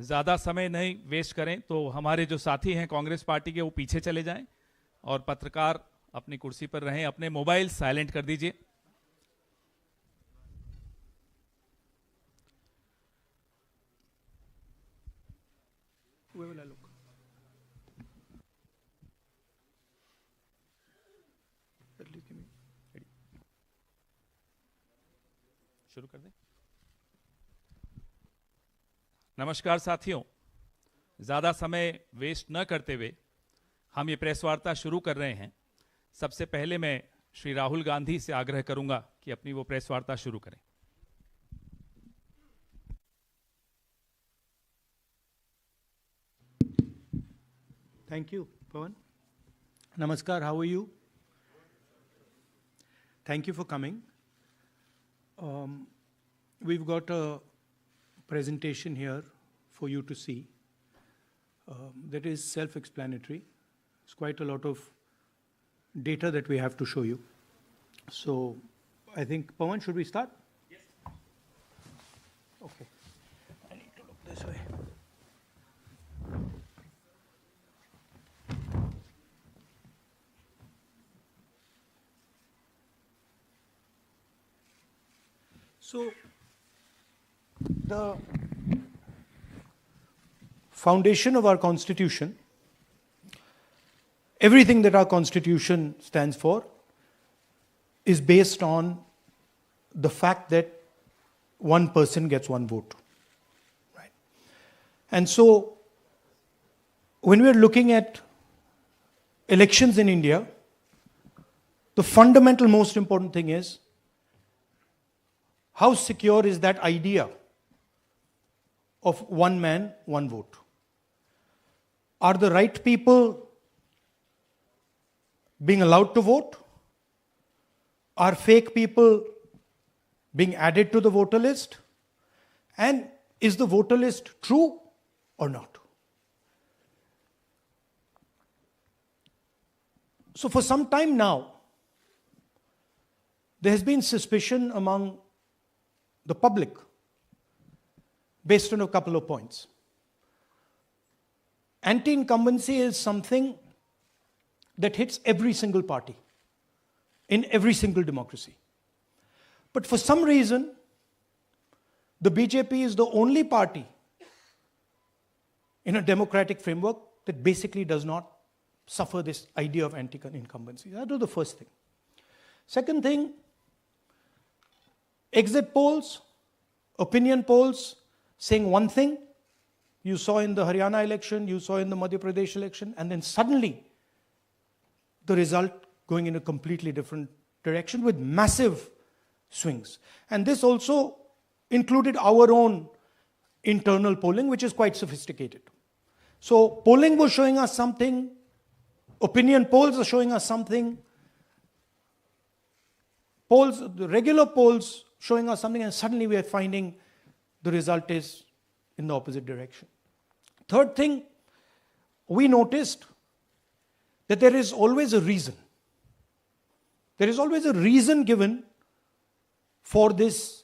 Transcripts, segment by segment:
ज़्यादा समय नहीं वेस्ट करें तो हमारे जो साथी हैं कांग्रेस पार्टी के वो पीछे चले जाएं और पत्रकार अपनी कुर्सी पर रहें। अपने मोबाइल साइलेंट कर दीजिए। शुरू कर दें। नमस्कार साथियों, ज़्यादा समय वेस्ट न करते हुए हम ये प्रेस वार्ता शुरू कर रहे हैं। सबसे पहले मैं श्री राहुल गांधी से आग्रह करूंगा कि अपनी वो प्रेस वार्ता शुरू करें। Thank you, Pawan. Namaskar, how are you? Thank you for coming. We've got a presentation here for you to see that is self-explanatory. It's quite a lot of data that we have to show you. So I think, Pawan, should we start? Yes. Okay. I need to look this way. So the foundation of our Constitution, everything that our Constitution stands for, is based on the fact that one person gets one vote. Right? And so when we're looking at elections in India, the fundamental most important thing is how secure is that idea of one man, one vote? Are the right people being allowed to vote? Are fake people being added to the voter list? And is the voter list true or not? So for some time now, there has been suspicion among the public based on a couple of points. Anti-incumbency is something that hits every single party in every single democracy. But for some reason, the BJP is the only party in a democratic framework that basically does not suffer this idea of anti-incumbency. That was the first thing. Second thing, exit polls, opinion polls saying one thing, you saw in the Haryana election, you saw in the Madhya Pradesh election, and then suddenly the result going in a completely different direction with massive swings. And this also included our own internal polling, which is quite sophisticated. So polling was showing us something, opinion polls are showing us something, polls, the regular polls showing us something, and suddenly we are finding the result is in the opposite direction. Third thing, we noticed that there is always a reason. There is always a reason given for this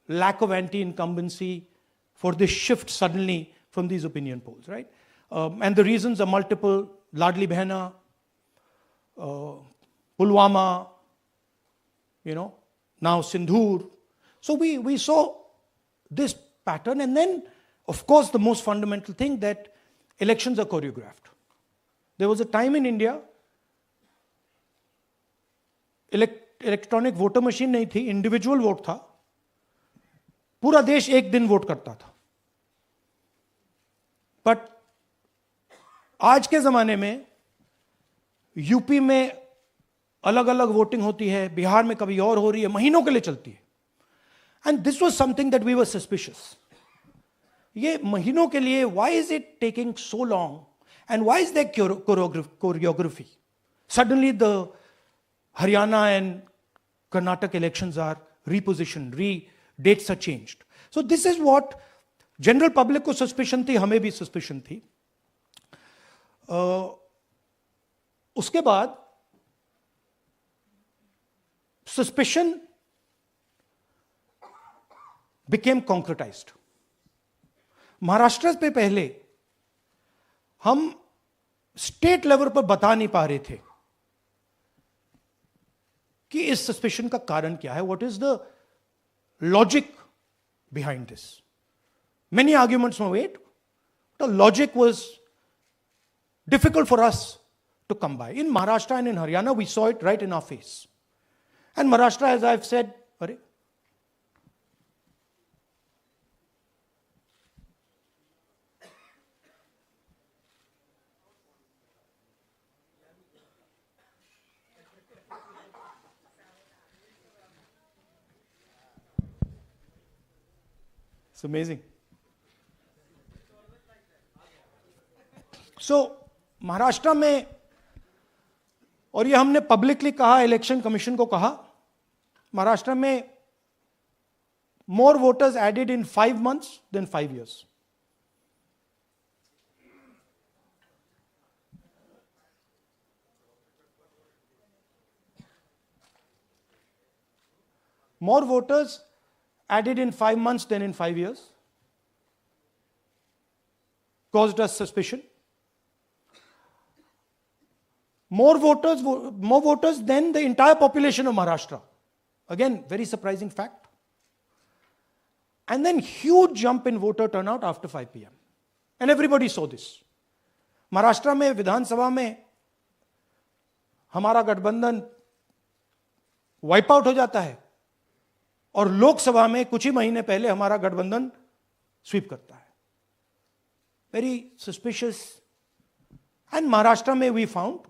lack of anti-incumbency, for this shift suddenly from these opinion polls, right? And the reasons are multiple: Ladli Behna, Pulwama, now Sindhur. So we saw this pattern, and then, of course, the most fundamental thing, that elections are choreographed. There was a time in India, electronic voter machine नहीं थी, individual vote था, पूरा देश एक दिन vote करता था. But आज के जमाने में यूपी में अलग अलग वोटिंग होती है, बिहार में कभी और हो रही है, महीनों के लिए चलती है. And this was something that we were suspicious. ये महीनों के लिए, why is it taking so long, and why is there choreography? Suddenly the Haryana and Karnataka elections are repositioned, dates are changed. So this is what general public को suspicion थी, हमें भी suspicion थी. उसके बाद suspicion became concretized. महाराष्ट्र पे पहले हम स्टेट लेवल पर बता नहीं पा रहे थे कि इस सस्पेशन का कारण क्या है, what is the logic behind this. Many arguments were made. The logic was difficult for us to come by. In Maharashtra and in Haryana, we saw it right in our face. And Maharashtra, as I've said, it's amazing. So, Maharashtra में, और ये हमने publicly कहा, election commission को कहा, महाराष्ट्र में more voters added in 5 months than 5 years. More voters added in 5 months than in 5 years. Caused us suspicion. More voters than the entire population of Maharashtra. Again, very surprising fact. And then huge jump in voter turnout after 5 p.m. And everybody saw this. Maharashtra में विधानसभा में हमारा गठबंधन wipe out हो जाता है और लोकसभा में कुछ ही महीने पहले हमारा गठबंधन स्वीप करता है. Very suspicious. एंड महाराष्ट्र में we found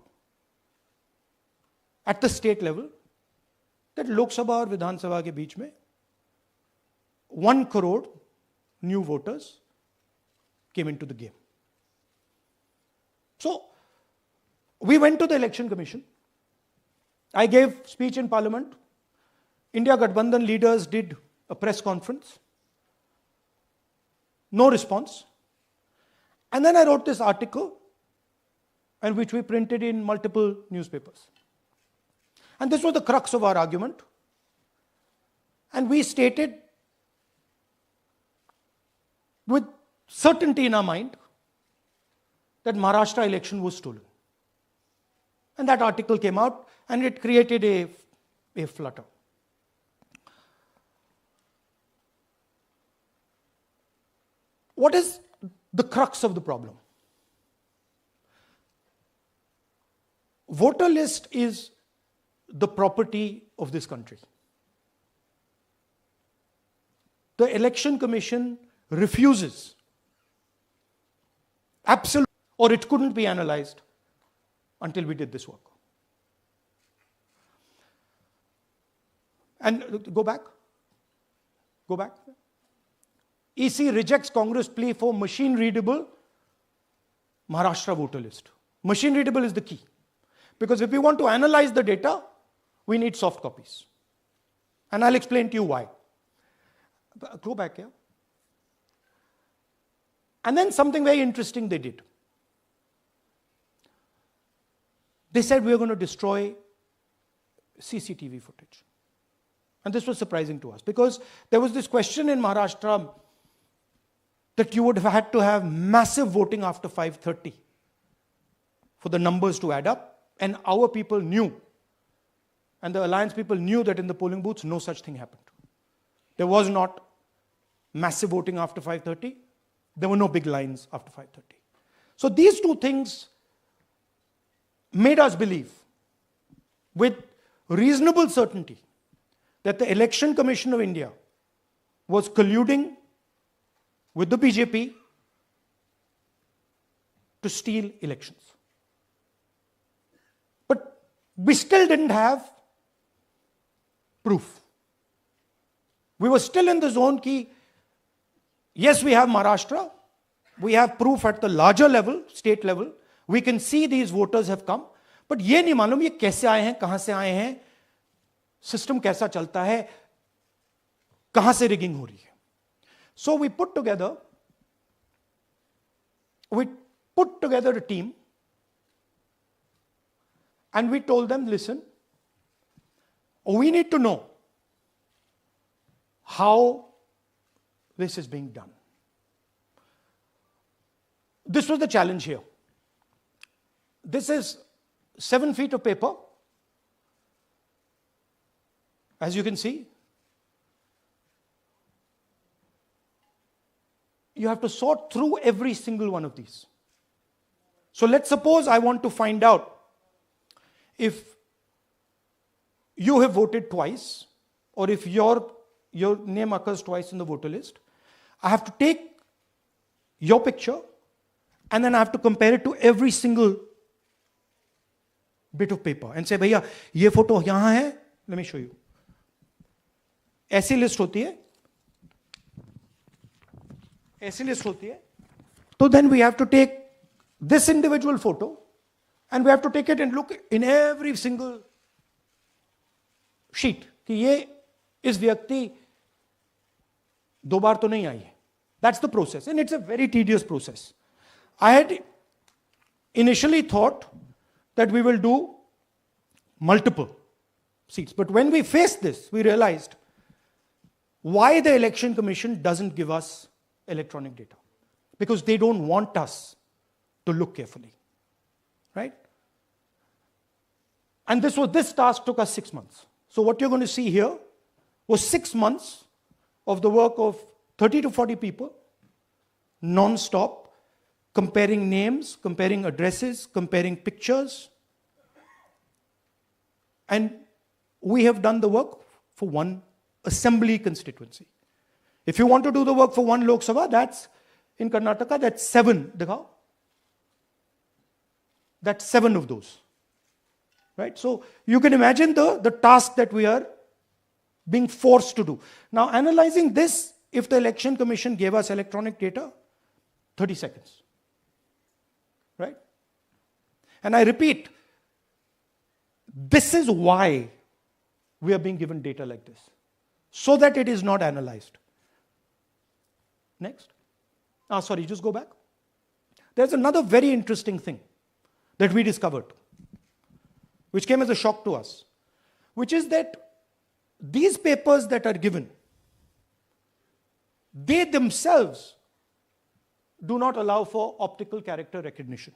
at the state level that Lok Sabha और विधानसभा के बीच में 1 crore new voters came into the game. So, we went to the election commission. I gave speech in parliament. India Gathbandhan leaders did a press conference. No response. And then I wrote this article, and which we printed in multiple newspapers. And this was the crux of our argument. And we stated with certainty in our mind that Maharashtra election was stolen. And that article came out and it created a flutter. What is the crux of the problem? Voter list is the property of this country. The Election Commission refuses, absolutely, or it couldn't be analyzed until we did this work. And go back. EC rejects Congress plea for machine readable Maharashtra voter list. Machine readable is the key. Because if we want to analyze the data, we need soft copies. And I'll explain to you why. Go back here. And then something very interesting they did. They said we are going to destroy CCTV footage. And this was surprising to us because there was this question in Maharashtra that you would have had to have massive voting after 5:30 for the numbers to add up. And our people knew, and the alliance people knew that in the polling booths, no such thing happened. There was not massive voting after 5:30. There were no big lines after 5:30. So these two things made us believe with reasonable certainty that the Election Commission of India was colluding with the BJP to steal elections. But we still didn't have proof. We were still in the zone ki, yes, we have Maharashtra. We have proof at the larger level, state level. We can see these voters have come. But ये नहीं मालूम ये कैसे आए हैं, कहां से आए हैं, सिस्टम कैसा चलता है, कहां से रिगिंग हो रही है. So we put together a team and we told them, listen, we need to know how this is being done. this was the challenge here. This is 7 feet of paper. As you can see, you have to sort through every single one of these. So let's suppose I want to find out if you have voted twice, or if your name occurs twice in the voter list. I have to take your picture and then I have to compare it to every single bit of paper and say, भैया ये photo यहां है, let me show you. ऐसी list होती है, ऐसी list होती है. So then we have to take this individual photo and we have to take it and look in every single sheet कि ये इस व्यक्ति 2 बार तो नहीं आई है. That's the process, and it's a very tedious process. I had initially thought that we will do multiple seats, but when we faced this, we realized why the Election Commission doesn't give us electronic data. Because they don't want us to look carefully, right? And this task took us 6 months. So what you're going to see here was 6 months of the work of 30 to 40 people, non-stop, comparing names, comparing addresses, comparing pictures. And we have done the work for one assembly constituency. If you want to do the work for one Lok Sabha, that's in Karnataka, that's 7. Dikhao. That's 7 of those. Right? So you can imagine the task that we are being forced to do. Now, analyzing this, if the Election Commission gave us electronic data, 30 seconds. Right? And I repeat, this is why we are being given data like this, so that it is not analyzed. Next. Sorry, just go back. There's another very interesting thing that we discovered, which came as a shock to us, which is that these papers that are given, they themselves do not allow for optical character recognition.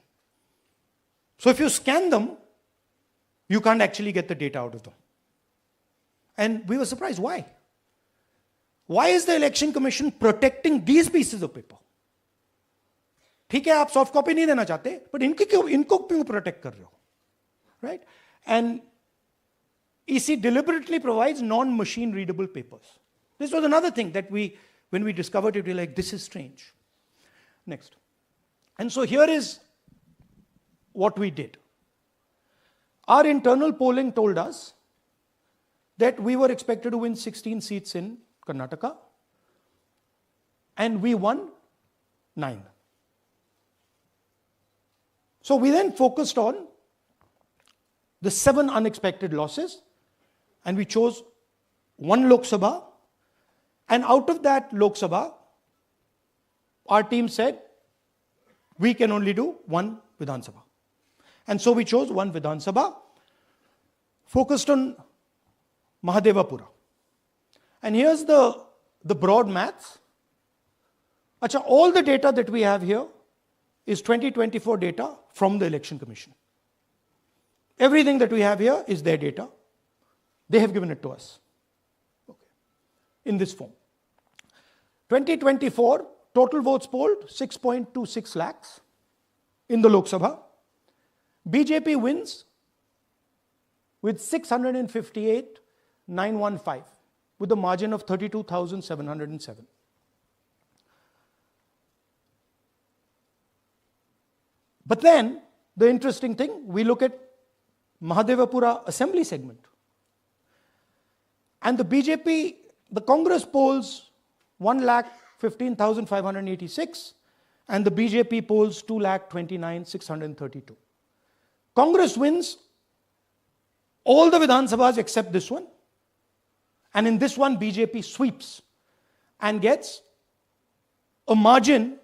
So if you scan them, you can't actually get the data out of them. And we were surprised, why? Why is the Election Commission protecting these pieces of paper? ठीक है, आप soft copy नहीं देना चाहते, but इनको क्यों protect कर रहे हो? Right? And EC deliberately provides non-machine readable papers. This was another thing that when we discovered it, we were like, this is strange. Next. And so here is what we did. Our internal polling told us that we were expected to win 16 seats in Karnataka, and we won 9. So we then focused on the 7 unexpected losses, and we chose 1 Lok Sabha, and out of that Lok Sabha, our team said, we can only do 1 Vidhan Sabha. And so we chose 1 Vidhan Sabha, focused on Mahadevapura. And here's the broad maths. Achha, all the data that we have here is 2024 data from the Election Commission. Everything that we have here is their data. They have given it to us. Okay. In this form. 2024, total votes polled, 6.26 lakhs in the Lok Sabha. BJP wins with 658,915 with a margin of 32,707. But then, the interesting thing, we look at Mahadevapura assembly segment. And the BJP, the Congress polls 1,15,586 and the BJP polls 2,29,632. Congress wins all the Vidhan Sabhas except this one. And in this one, BJP sweeps and gets a margin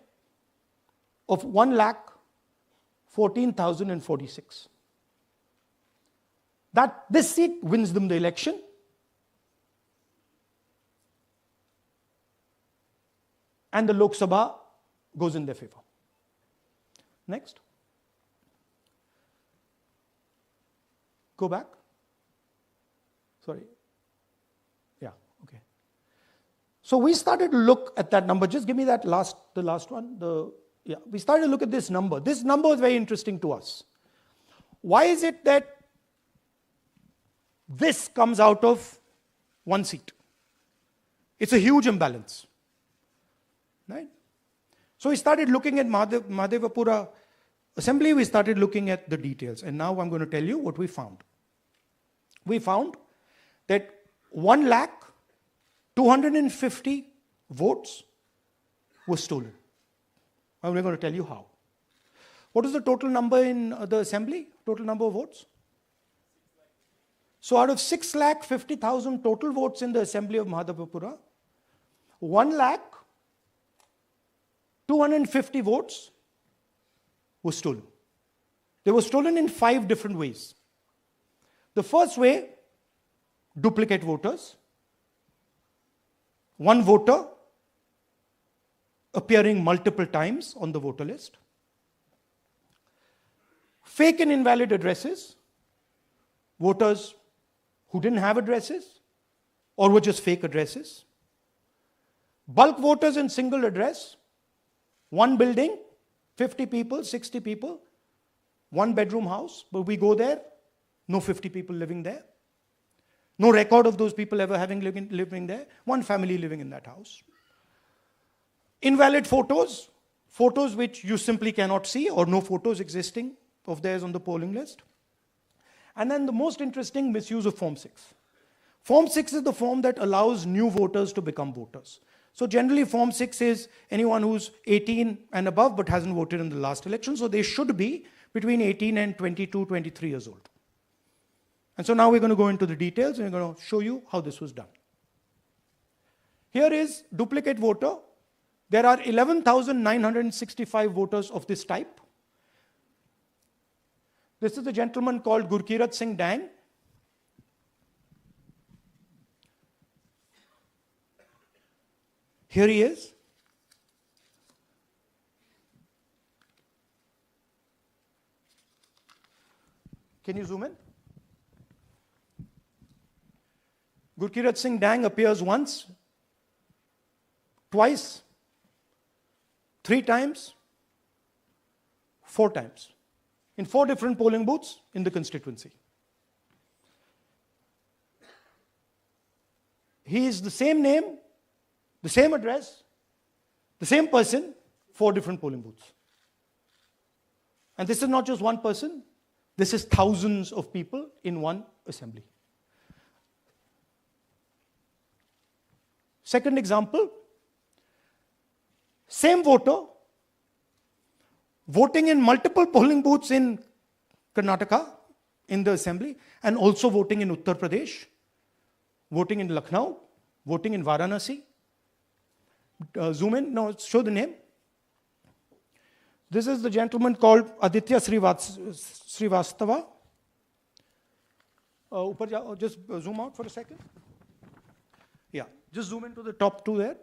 of 1,14,046. This seat wins them the election. And the Lok Sabha goes in their favor. Next. Go back. Sorry. Yeah, okay. So we started to look at that number. Just give me that the last one. We started to look at this number. This number was very interesting to us. Why is it that this comes out of one seat? It's a huge imbalance, right? So we started looking at Mahadevapura assembly. We started looking at the details. And now I'm going to tell you what we found. We found that 1,250,000 votes were stolen. I'm going to tell you how. What is the total number in the assembly? Total number of votes? So out of 6,50,000 total votes in the assembly of Mahadevapura, 1,250,000 votes were stolen. They were stolen in 5 different ways. The first way, duplicate voters. One voter appearing multiple times on the voter list. Fake and invalid addresses. Voters who didn't have addresses or were just fake addresses. Bulk voters in single address. One building, 50 people, 60 people, 1 bedroom house, but we go there, no 50 people living there. No record of those people ever having living there. One family living in that house. Invalid photos, photos which you simply cannot see or no photos existing of theirs on the polling list. And then the most interesting, misuse of Form 6. Form 6 is the form that allows new voters to become voters. So generally Form 6 is anyone who's 18 and above but hasn't voted in the last election. So they should be between 18 and 22, 23 years old. And so now we're going to go into the details and we're going to show you how this was done. Here is duplicate voter. There are 11,965 voters of this type. This is a gentleman called Gurkirat Singh Dang. Here he is. Can you zoom in? Gurkirat Singh Dang appears once, twice, 3 times, 4 times, in 4 different polling booths in the constituency. He is the same name, the same address, the same person, 4 different polling booths. And this is not just one person, this is thousands of people in one assembly. Second example, same voter voting in multiple polling booths in Karnataka in the assembly and also voting in Uttar Pradesh, voting in Lucknow, voting in Varanasi. Zoom in, no, show the name. This is the gentleman called Aditya Srivastava. Just zoom out for a second. Yeah, just zoom into the top 2 there.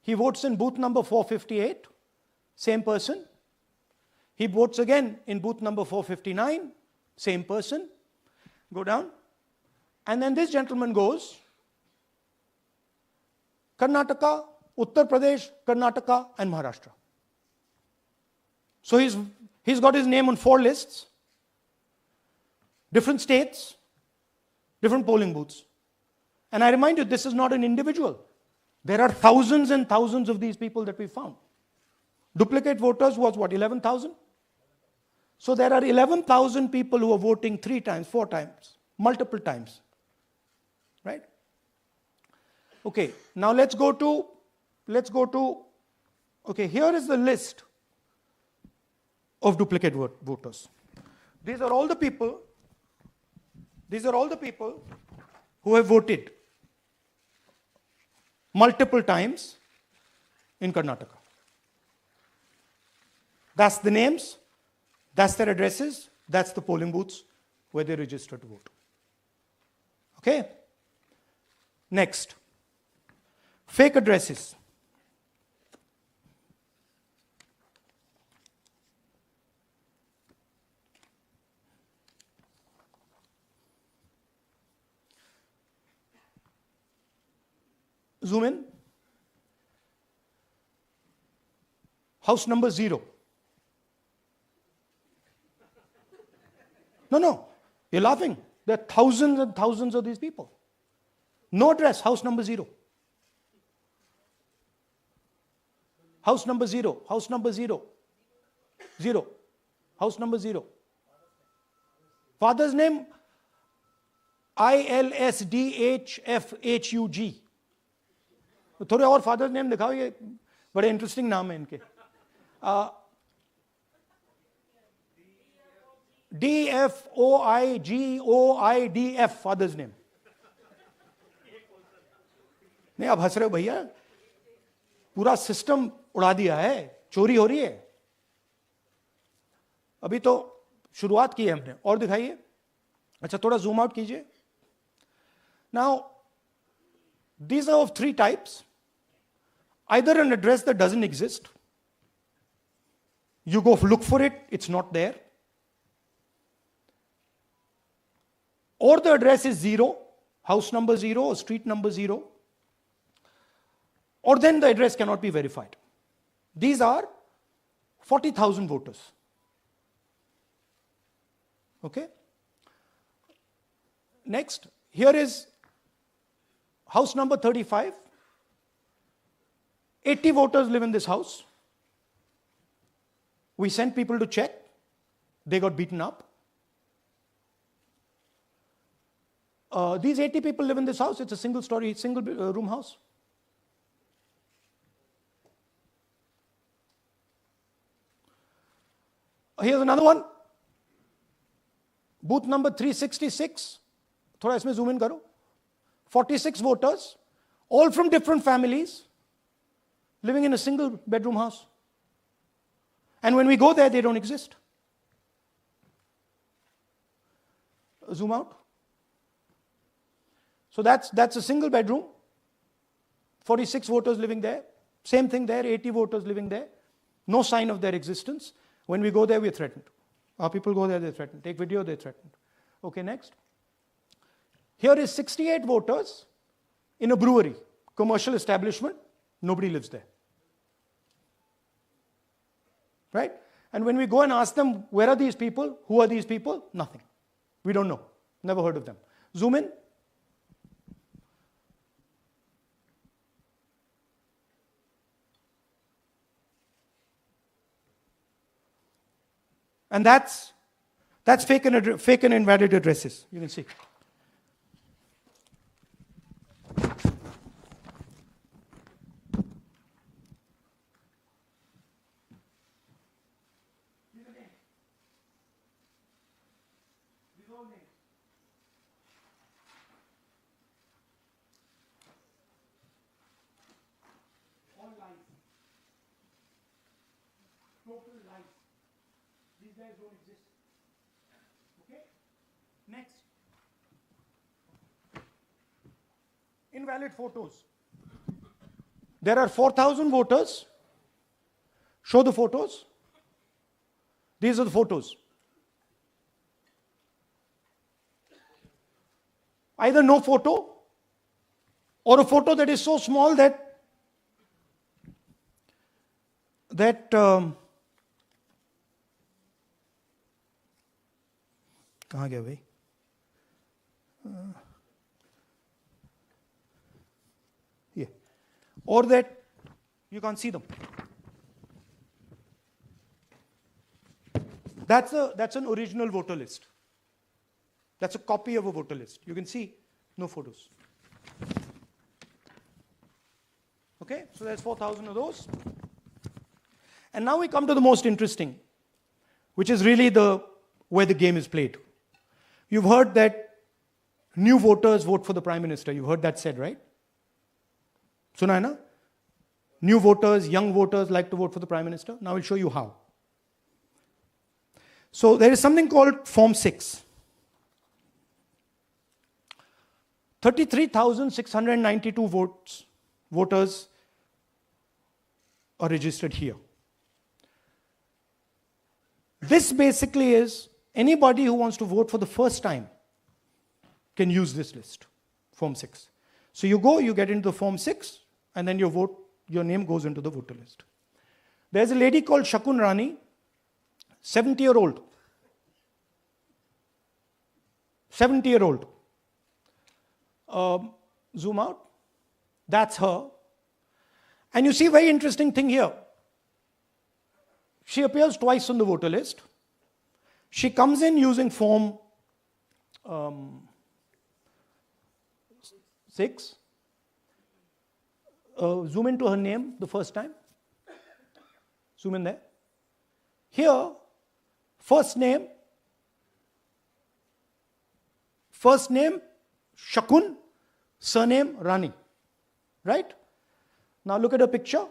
He votes in booth number 458, same person. He votes again in booth number 459, same person. Go down. And then this gentleman goes, Karnataka, Uttar Pradesh, Karnataka, and Maharashtra. So he's got his name on 4 lists, different states, different polling booths. And I remind you, this is not an individual. There are thousands and thousands of these people that we found. Duplicate voters was what, 11,000? So there are 11,000 people who are voting 3 times, 4 times, multiple times. Right? Okay, now let's go to, okay, here is the list of duplicate voters. These are all the people who have voted multiple times in Karnataka. That's the names, that's their addresses, that's the polling booths where they register to vote. Okay? Next, fake addresses. Zoom in. House number 0. No, you're laughing. There are thousands and thousands of these people. No address, house number 0. House number 0, house number 0. 0. House number 0. Father's name, ILSDHFHUG. थोड़े और father's name दिखाओ, ये बड़े interesting नाम है इनके. DFOIGOIDF father's name. नहीं, आप हंस रहे हो भैया, पूरा सिस्टम उड़ा दिया है, चोरी हो रही है. अभी तो शुरुआत की है हमने. और दिखाइए. अच्छा, थोड़ा जूम आउट कीजिए. Now these are of 3 types. Either an address that doesn't exist, you go look for it, it's not there, or the address is 0, house number 0 or street number 0, or then the address cannot be verified. These are 40,000 voters. Okay? Next, here is house number 35. 80 voters live in this house. We sent people to check. They got beaten up. These 80 people live in this house. It's a single story, single room house. Here's another one. Booth number 366. थोड़ा इसमें zoom in करो. 46 voters, all from different families, living in a single bedroom house. And when we go there, they don't exist. Zoom out. So that's a single bedroom. 46 voters living there. Same thing there, 80 voters living there. No sign of their existence. When we go there, we're threatened. Our people go there, they're threatened. Take video, they're threatened. Okay, next. Here is 68 voters in a brewery, commercial establishment. Nobody lives there. Right? And when we go and ask them, where are these people? Who are these people? Nothing. We don't know. Never heard of them. Zoom in. And that's fake and invalid addresses. You can see. Total lies. These guys don't exist. Okay? Next. Invalid photos. There are 4,000 voters. Show the photos. These are the photos. Either no photo or a photo that is so small that कहाँ गया भाई? Yeah. Or that you can't see them. That's an original voter list. That's a copy of a voter list. You can see no photos. Okay, so there's 4,000 of those. And now we come to the most interesting, which is really where the game is played. You've heard that new voters vote for the Prime Minister. You've heard that said, right? Suna hai na? New voters, young voters like to vote for the Prime Minister. Now I'll show you how. So there is something called Form 6. 33,692 voters are registered here. This basically is anybody who wants to vote for the first time can use this list, Form 6. So you go, you get into the Form 6, and then your name goes into the voter list. There's a lady called Shakun Rani, 70-year-old. 70-year-old. Zoom out. That's her. And you see a very interesting thing here. She appears twice on the voter list. She comes in using Form 6. Zoom into her name the first time. Zoom in there. Here, first name Shakun, surname Rani. Right? Now look at her picture.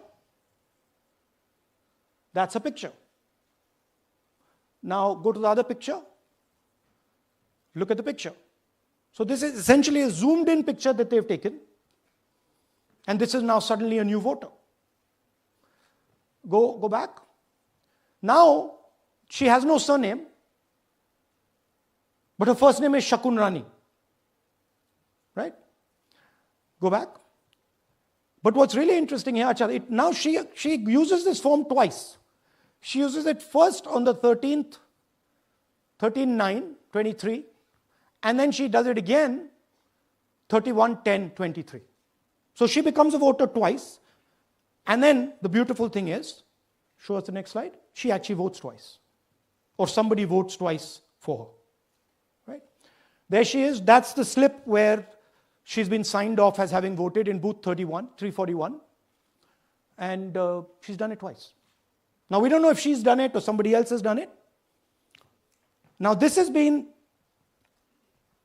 That's a picture. Now go to the other picture. Look at the picture. So this is essentially a zoomed in picture that they've taken. And this is now suddenly a new voter. Go back. Now she has no surname, but her first name is Shakun Rani. Right? Go back. But what's really interesting here, now she uses this form twice. She uses it first on the 13th, 13/9/23, and then she does it again 31/10/23. So she becomes a voter twice, and then the beautiful thing is, show us the next slide, she actually votes twice. Or somebody votes twice for her. Right? There she is, that's the slip where she's been signed off as having voted in booth 341, and she's done it twice. Now we don't know if she's done it or somebody else has done it. Now this has been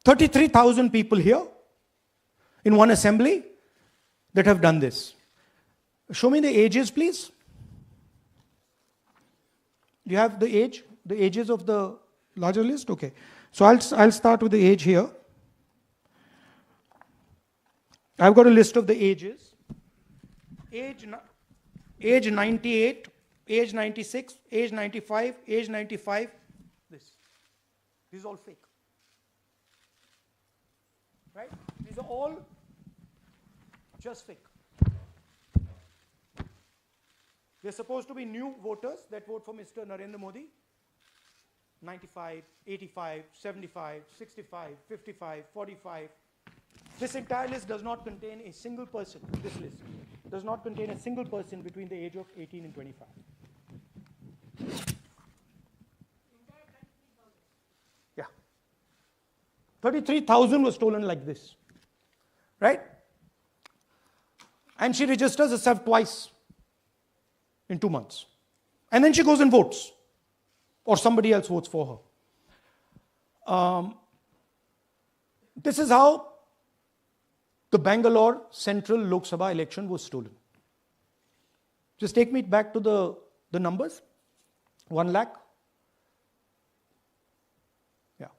33,000 people here in one assembly that have done this. Show me the ages, please. Do you have the ages of the larger list? Okay. So I'll start with the age here. I've got a list of the ages. Age 98, age 96, age 95, age 95. This is all fake. Right? These are all just fake. They're supposed to be new voters that vote for Mr. Narendra Modi. 95, 85, 75, 65, 55, 45. This entire list does not contain a single person. This list does not contain a single person between the age of 18 and 25. Yeah. 33,000 was stolen like this. Right? And she registers herself twice in 2 months. And then she goes and votes. Or somebody else votes for her. This is how the Bangalore Central Lok Sabha election was stolen. Just take me back to the numbers. 1 lakh. Yeah.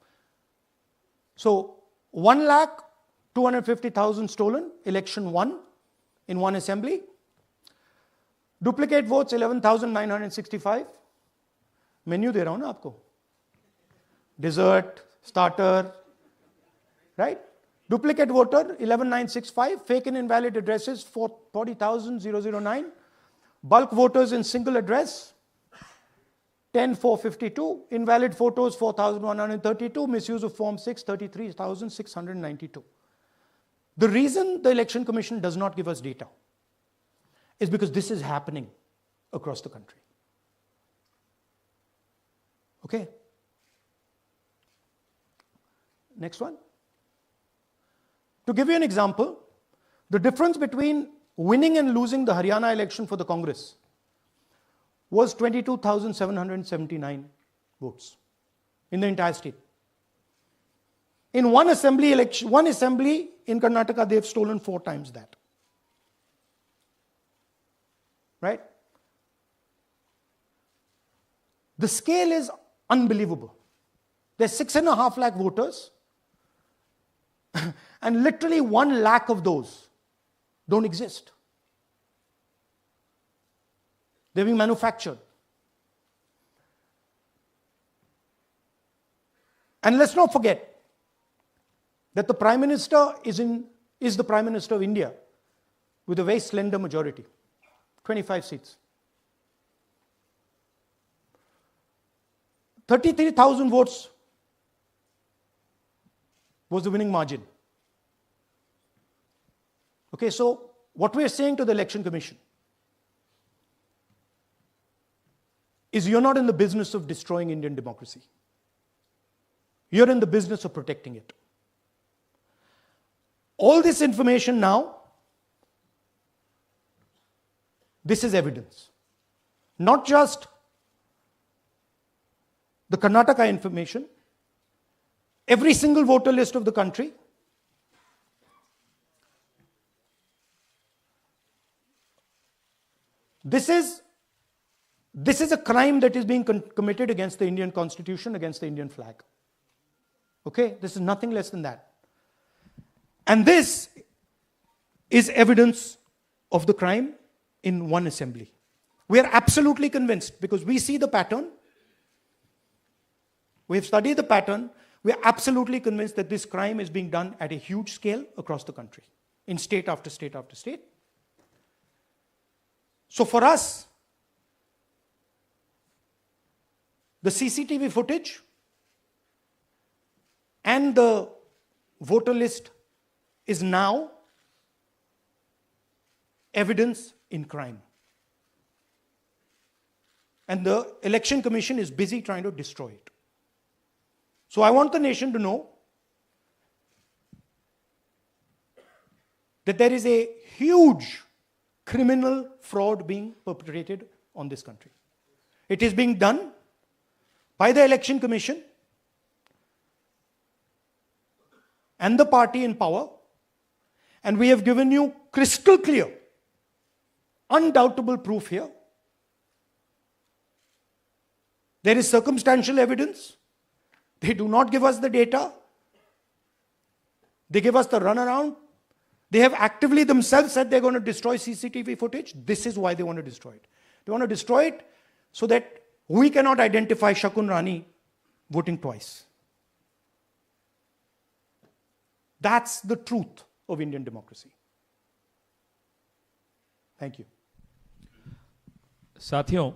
So 1,250,000 stolen, election won in one assembly. Duplicate votes 11,965. Menu दे रहा हूं ना आपको. Dessert, starter, right? Duplicate voter 11,965. Fake and invalid addresses 40,009. Bulk voters in single address 10,452. Invalid photos 4,132. Misuse of Form 6 33,692. The reason the Election Commission does not give us data is because this is happening across the country. Okay. Next one. To give you an example, the difference between winning and losing the Haryana election for the Congress was 22,779 votes in the entire state. In one assembly in Karnataka, they've stolen 4 times that. Right? The scale is unbelievable. There's 6.5 lakh voters, and literally 1 lakh of those don't exist. They're being manufactured. And let's not forget that the Prime Minister is in is the Prime Minister of India with a very slender majority, 25 seats. 33,000 votes was the winning margin. Okay, so what we are saying to the Election Commission is you're not in the business of destroying Indian democracy. You're in the business of protecting it. All this information now, this is evidence. Not just the Karnataka information, every single voter list of the country, this is a crime that is being committed against the Indian Constitution, against the Indian flag. Okay, this is nothing less than that. And this is evidence of the crime in one assembly. We are absolutely convinced because we see the pattern. We have studied the pattern. We are absolutely convinced that this crime is being done at a huge scale across the country, in state after state after state. So for us, the CCTV footage and the voter list is now evidence in crime. And the Election Commission is busy trying to destroy it. So I want the nation to know that there is a huge criminal fraud being perpetrated on this country. It is being done by the Election Commission and the party in power, and we have given you crystal clear, undoubtable proof here. There is circumstantial evidence. They do not give us the data. They give us the runaround. They have actively themselves said they're going to destroy CCTV footage. This is why they want to destroy it. They want to destroy it so that we cannot identify Shakun Rani voting twice. That's the truth of Indian democracy. Thank you. साथियों,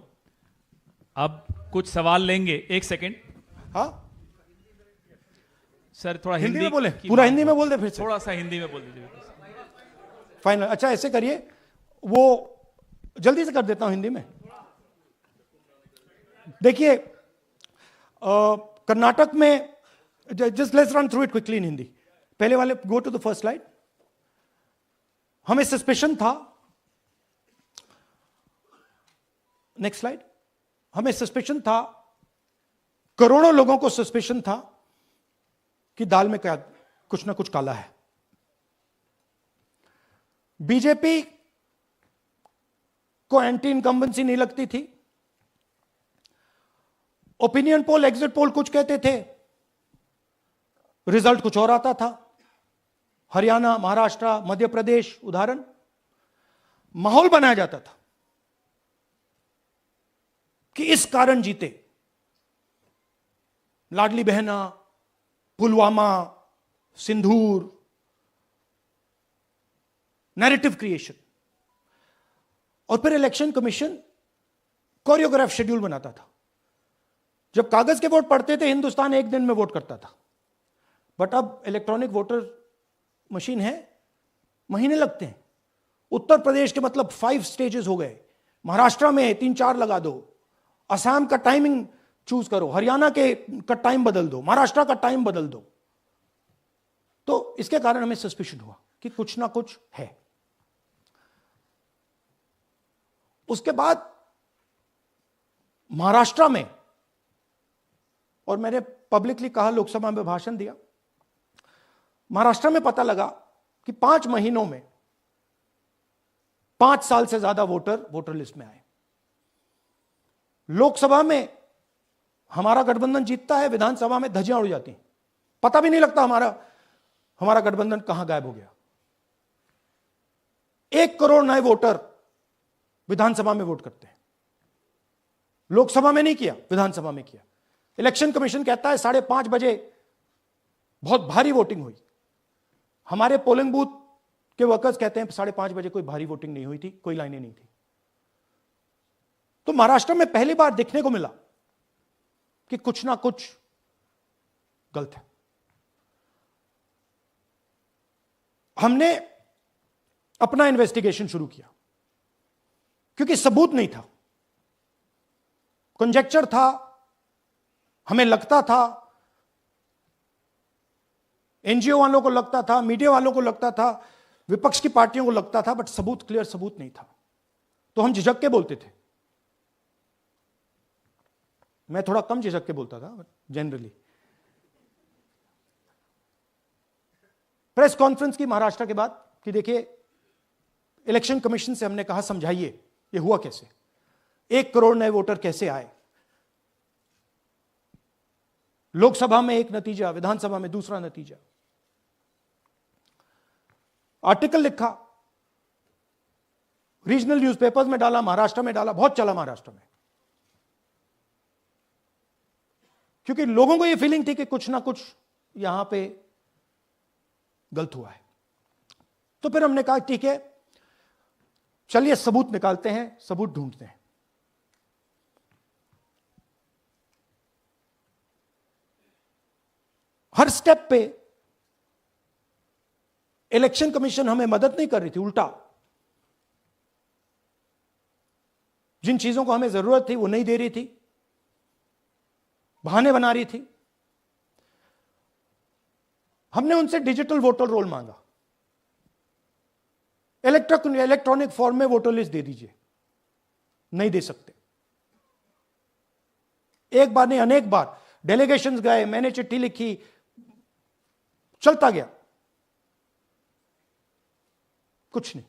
अब कुछ सवाल लेंगे. एक second. हाँ, sir थोड़ा हिंदी हिंदी में बोले, पूरा हिंदी में बोल दे फिर से. थोड़ा सा हिंदी में बोल दीजिए. फाइनल. अच्छा ऐसे करिए, वो जल्दी से कर देता हूं हिंदी में. देखिए, कर्नाटक में, just let's run through it quickly in Hindi. पहले वाले, go to the first slide. हमें सस्पेशन था, नेक्स्ट स्लाइड. हमें सस्पेशन था, करोड़ों लोगों को सस्पेशन था कि दाल में क्या कुछ ना कुछ काला है. बीजेपी को एंटी इनकम्बेंसी नहीं लगती थी. ओपिनियन पोल, एग्जिट पोल कुछ कहते थे, रिजल्ट कुछ और आता था. हरियाणा, महाराष्ट्र, मध्य प्रदेश उदाहरण. माहौल बनाया जाता था कि इस कारण जीते. लाडली बहना, पुलवामा, सिंदूर, नैरेटिव क्रिएशन. और फिर इलेक्शन कमीशन कोरियोग्राफ शेड्यूल बनाता था. जब कागज के वोट पड़ते थे, हिंदुस्तान एक दिन में वोट करता था. बट अब इलेक्ट्रॉनिक वोटर मशीन है, महीने लगते हैं. उत्तर प्रदेश के मतलब 5 स्टेजेस हो गए. महाराष्ट्र में 3-4 लगा दो. असम का टाइमिंग चूज करो, हरियाणा के का टाइम बदल दो, महाराष्ट्र का टाइम बदल दो. तो इसके कारण हमें सस्पिशन हुआ कि कुछ ना कुछ है. उसके बाद महाराष्ट्र में, और मैंने पब्लिकली कहा, लोकसभा में भाषण दिया, महाराष्ट्र में पता लगा कि 5 महीनों में 5 साल से ज्यादा वोटर लिस्ट में आए. लोकसभा में हमारा गठबंधन जीतता है, विधानसभा में धज्जियां उड़ जाती हैं. पता भी नहीं लगता हमारा गठबंधन कहां गायब हो गया. 1 करोड़ नए वोटर विधानसभा में वोट करते हैं. लोकसभा में नहीं किया, विधानसभा में किया. इलेक्शन कमीशन कहता है 5:30 बजे बहुत भारी वोटिंग हुई. हमारे पोलिंग बूथ के वर्कर्स कहते हैं 5:30 बजे कोई भारी वोटिंग नहीं हुई थी, कोई लाइनें नहीं थी। तो महाराष्ट्र में पहली बार देखने को मिला कि कुछ ना कुछ गलत है। हमने अपना इन्वेस्टिगेशन शुरू किया क्योंकि सबूत नहीं था, कंजेक्चर था, हमें लगता था, एनजीओ वालों को लगता था, मीडिया वालों को लगता था, विपक्ष की पार्टियों को लगता था, बट सबूत, क्लियर सबूत नहीं था। तो हम झिझक के बोलते थे। मैं थोड़ा कम झिझक के बोलता था जनरली। प्रेस कॉन्फ्रेंस की महाराष्ट्र के बाद कि देखिए, इलेक्शन कमीशन से हमने कहा समझाइए ये हुआ कैसे, 1 करोड़ नए वोटर कैसे आए, लोकसभा में एक नतीजा, विधानसभा में दूसरा नतीजा। आर्टिकल लिखा, रीजनल न्यूज़पेपर्स में डाला, महाराष्ट्र में डाला, बहुत चला महाराष्ट्र में, क्योंकि लोगों को यह फीलिंग थी कि कुछ ना कुछ यहां पे गलत हुआ है। तो फिर हमने कहा ठीक है, चलिए सबूत निकालते हैं, सबूत ढूंढते हैं। हर स्टेप पे इलेक्शन कमीशन हमें मदद नहीं कर रही थी, उल्टा जिन चीजों को हमें जरूरत थी वो नहीं दे रही थी, बहाने बना रही थी। हमने उनसे डिजिटल वोटर रोल मांगा, इलेक्ट्रॉनिक फॉर्म में वोटर लिस्ट दे दीजिए, नहीं दे सकते। एक बार नहीं, अनेक बार डेलीगेशंस गए, मैंने चिट्ठी लिखी, चलता गया, कुछ नहीं।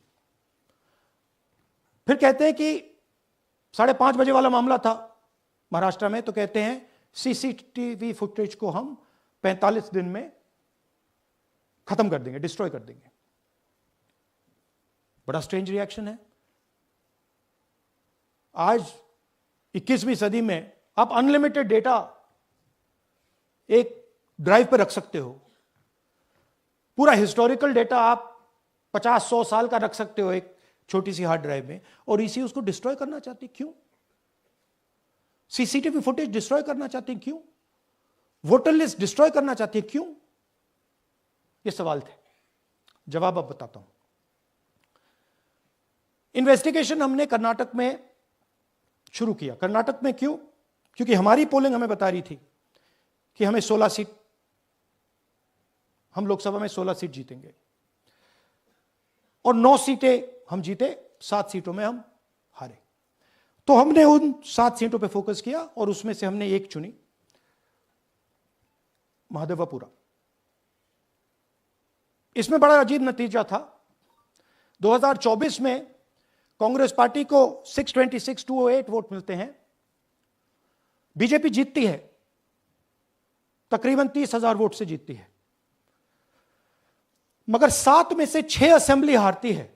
फिर कहते हैं कि 5:30 बजे वाला मामला था महाराष्ट्र में, तो कहते हैं सीसीटीवी फुटेज को हम 45 दिन में खत्म कर देंगे, डिस्ट्रॉय कर देंगे। बड़ा स्ट्रेंज रिएक्शन है। आज 21वीं सदी में आप अनलिमिटेड डेटा एक ड्राइव पर रख सकते हो, पूरा हिस्टोरिकल डेटा आप 50-100 साल का रख सकते हो एक छोटी सी हार्ड ड्राइव में, और इसी उसको डिस्ट्रॉय करना चाहती, क्यों? सीसीटीवी फुटेज डिस्ट्रॉय करना चाहती हैं, क्यों? वोटर लिस्ट डिस्ट्रॉय करना चाहती है, क्यों? ये सवाल थे, जवाब अब बताता हूं। इन्वेस्टिगेशन हमने कर्नाटक में शुरू किया। कर्नाटक में क्यों? क्योंकि हमारी पोलिंग हमें बता रही थी कि हमें 16 सीट, हम लोकसभा में 16 सीट जीतेंगे, और 9 सीटें हम जीते, 7 सीटों में हम हारे। तो हमने उन 7 सीटों पे फोकस किया, और उसमें से हमने एक चुनी, महादेवपुरा। इसमें बड़ा अजीब नतीजा था। 2024 में कांग्रेस पार्टी को 626-208 वोट मिलते हैं, बीजेपी जीतती है, तकरीबन 30,000 वोट से जीतती है, मगर 7 में से 6 असेंबली हारती है,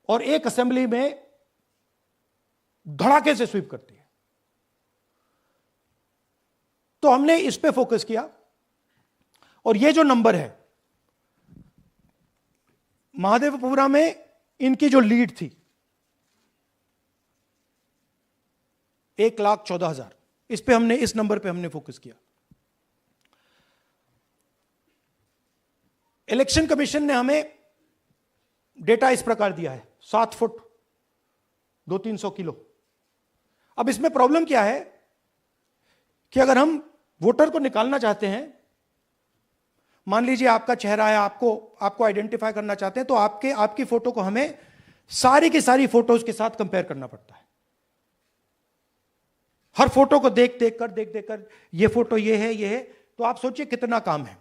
और एक असेंबली में धड़ाके से स्वीप करती है। तो हमने इस पे फोकस किया, और ये जो नंबर है, महादेवपुरा में इनकी जो लीड थी 1,14,000, इस पे हमने, इस नंबर पे हमने फोकस किया। इलेक्शन कमीशन ने हमें डेटा इस प्रकार दिया है, 7 फुट 200-300 किलो। अब इसमें प्रॉब्लम क्या है कि अगर हम वोटर को निकालना चाहते हैं, मान लीजिए आपका चेहरा है, आपको आइडेंटिफाई करना चाहते हैं, तो आपकी फोटो को हमें सारी की सारी फोटोज के साथ कंपेयर करना पड़ता है। हर फोटो को देख देख कर ये फोटो ये है, तो आप सोचिए कितना काम है।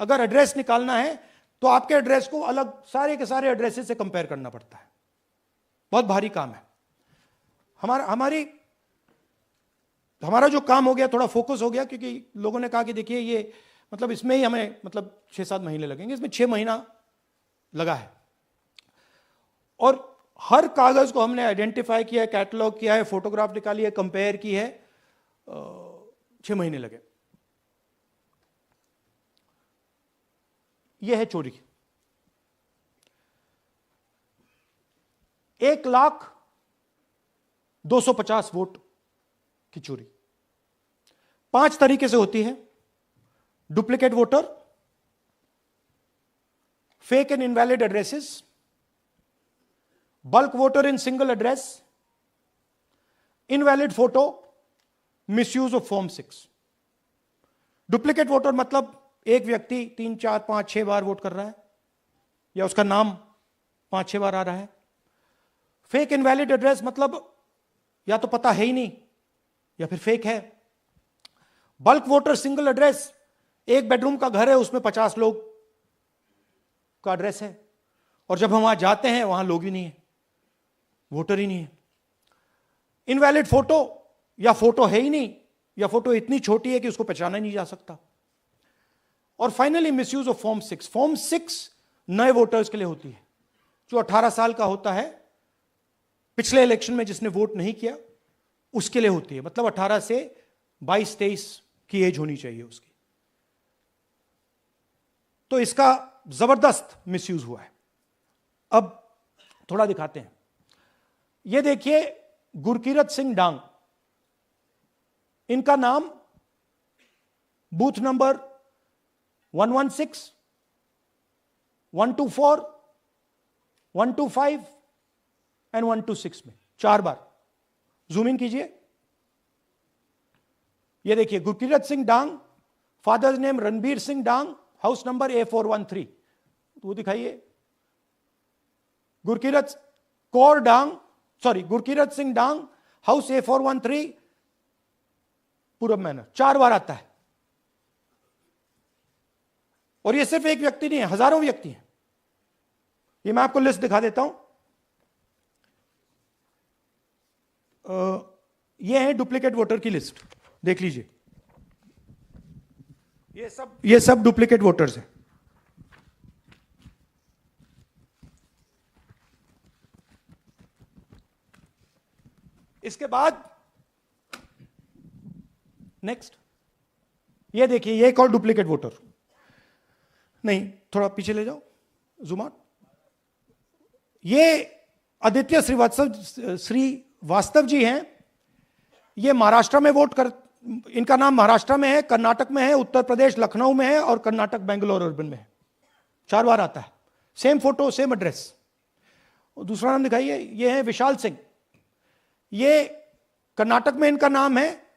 अगर एड्रेस निकालना है तो आपके एड्रेस को अलग सारे के सारे एड्रेसेस से कंपेयर करना पड़ता है, बहुत भारी काम है। हमारा जो काम हो गया, थोड़ा फोकस हो गया, क्योंकि लोगों ने कहा कि देखिए ये मतलब इसमें ही हमें मतलब 6-7 महीने लगेंगे, इसमें 6 महीना लगा है, और हर कागज को हमने आइडेंटिफाई किया है, कैटलॉग किया है, फोटोग्राफ निकाली है, कंपेयर की है, 6 महीने लगे। यह है चोरी। 1,250,000 वोट की चोरी 5 तरीके से होती है। Duplicate voter, fake and invalid addresses, bulk voter in single address, invalid photo, misuse of form 6। Duplicate voter मतलब एक व्यक्ति 3, 4, 5, 6 बार वोट कर रहा है या उसका नाम 5-6 बार आ रहा है। फेक इनवैलिड एड्रेस मतलब या तो पता है ही नहीं या फिर फेक है। बल्क वोटर सिंगल एड्रेस, एक बेडरूम का घर है, उसमें 50 लोग का एड्रेस है और जब हम वहां जाते हैं वहां लोग ही नहीं है, वोटर ही नहीं है। इनवैलिड फोटो, या फोटो है ही नहीं या फोटो इतनी छोटी है कि उसको पहचाना ही नहीं जा सकता। और finally misuse of form 6। Form 6 नए वोटर्स के लिए होती है। जो 18 साल का होता है, पिछले इलेक्शन में जिसने वोट नहीं किया उसके लिए होती है। मतलब 18 से 22-23 की एज होनी चाहिए उसकी। तो इसका जबरदस्त मिसयूज हुआ है। अब थोड़ा दिखाते हैं। यह देखिए गुरकीरत सिंह डांग, इनका नाम बूथ नंबर 116, 124, 125 एंड 126 में 4 बार। जूम इन कीजिए। यह देखिए गुरकीरत सिंह डांग, फादर्स नेम रणबीर सिंह डांग, हाउस नंबर A413। वो दिखाइए। गुरकीरत कौर डांग, सॉरी गुरकीरत सिंह डांग, हाउस A413, पूरब मैनर। 4 बार आता है। और ये सिर्फ एक व्यक्ति नहीं है, हजारों व्यक्ति हैं। ये मैं आपको लिस्ट दिखा देता हूं। ये है डुप्लीकेट वोटर की लिस्ट, देख लीजिए। ये सब डुप्लीकेट वोटर्स हैं। इसके बाद नेक्स्ट, ये देखिए, ये एक और डुप्लीकेट वोटर। नहीं, थोड़ा पीछे ले जाओ, जूम आउट। ये आदित्य श्रीवास्तव जी हैं। ये महाराष्ट्र में वोट कर, इनका नाम महाराष्ट्र में है, कर्नाटक में है, उत्तर प्रदेश लखनऊ में है और कर्नाटक बेंगलोर अर्बन में है। 4 बार आता है। Same photo, same address. दूसरा नाम दिखाइए। ये है विशाल सिंह। ये कर्नाटक में इनका नाम है,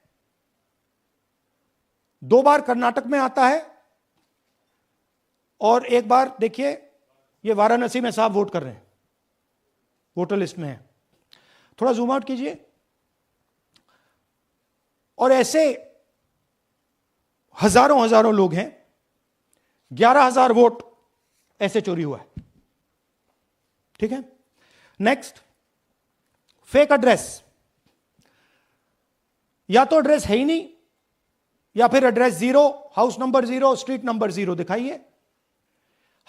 2 बार कर्नाटक में आता है और 1 बार देखिए ये वाराणसी में साहब वोट कर रहे हैं, वोटर लिस्ट में है। थोड़ा जूम आउट कीजिए। और ऐसे हजारों लोग हैं। 11,000 वोट ऐसे चोरी हुआ है। ठीक है। Next, fake address. या तो एड्रेस है ही नहीं या फिर address 0, house number 0, street number 0। दिखाइए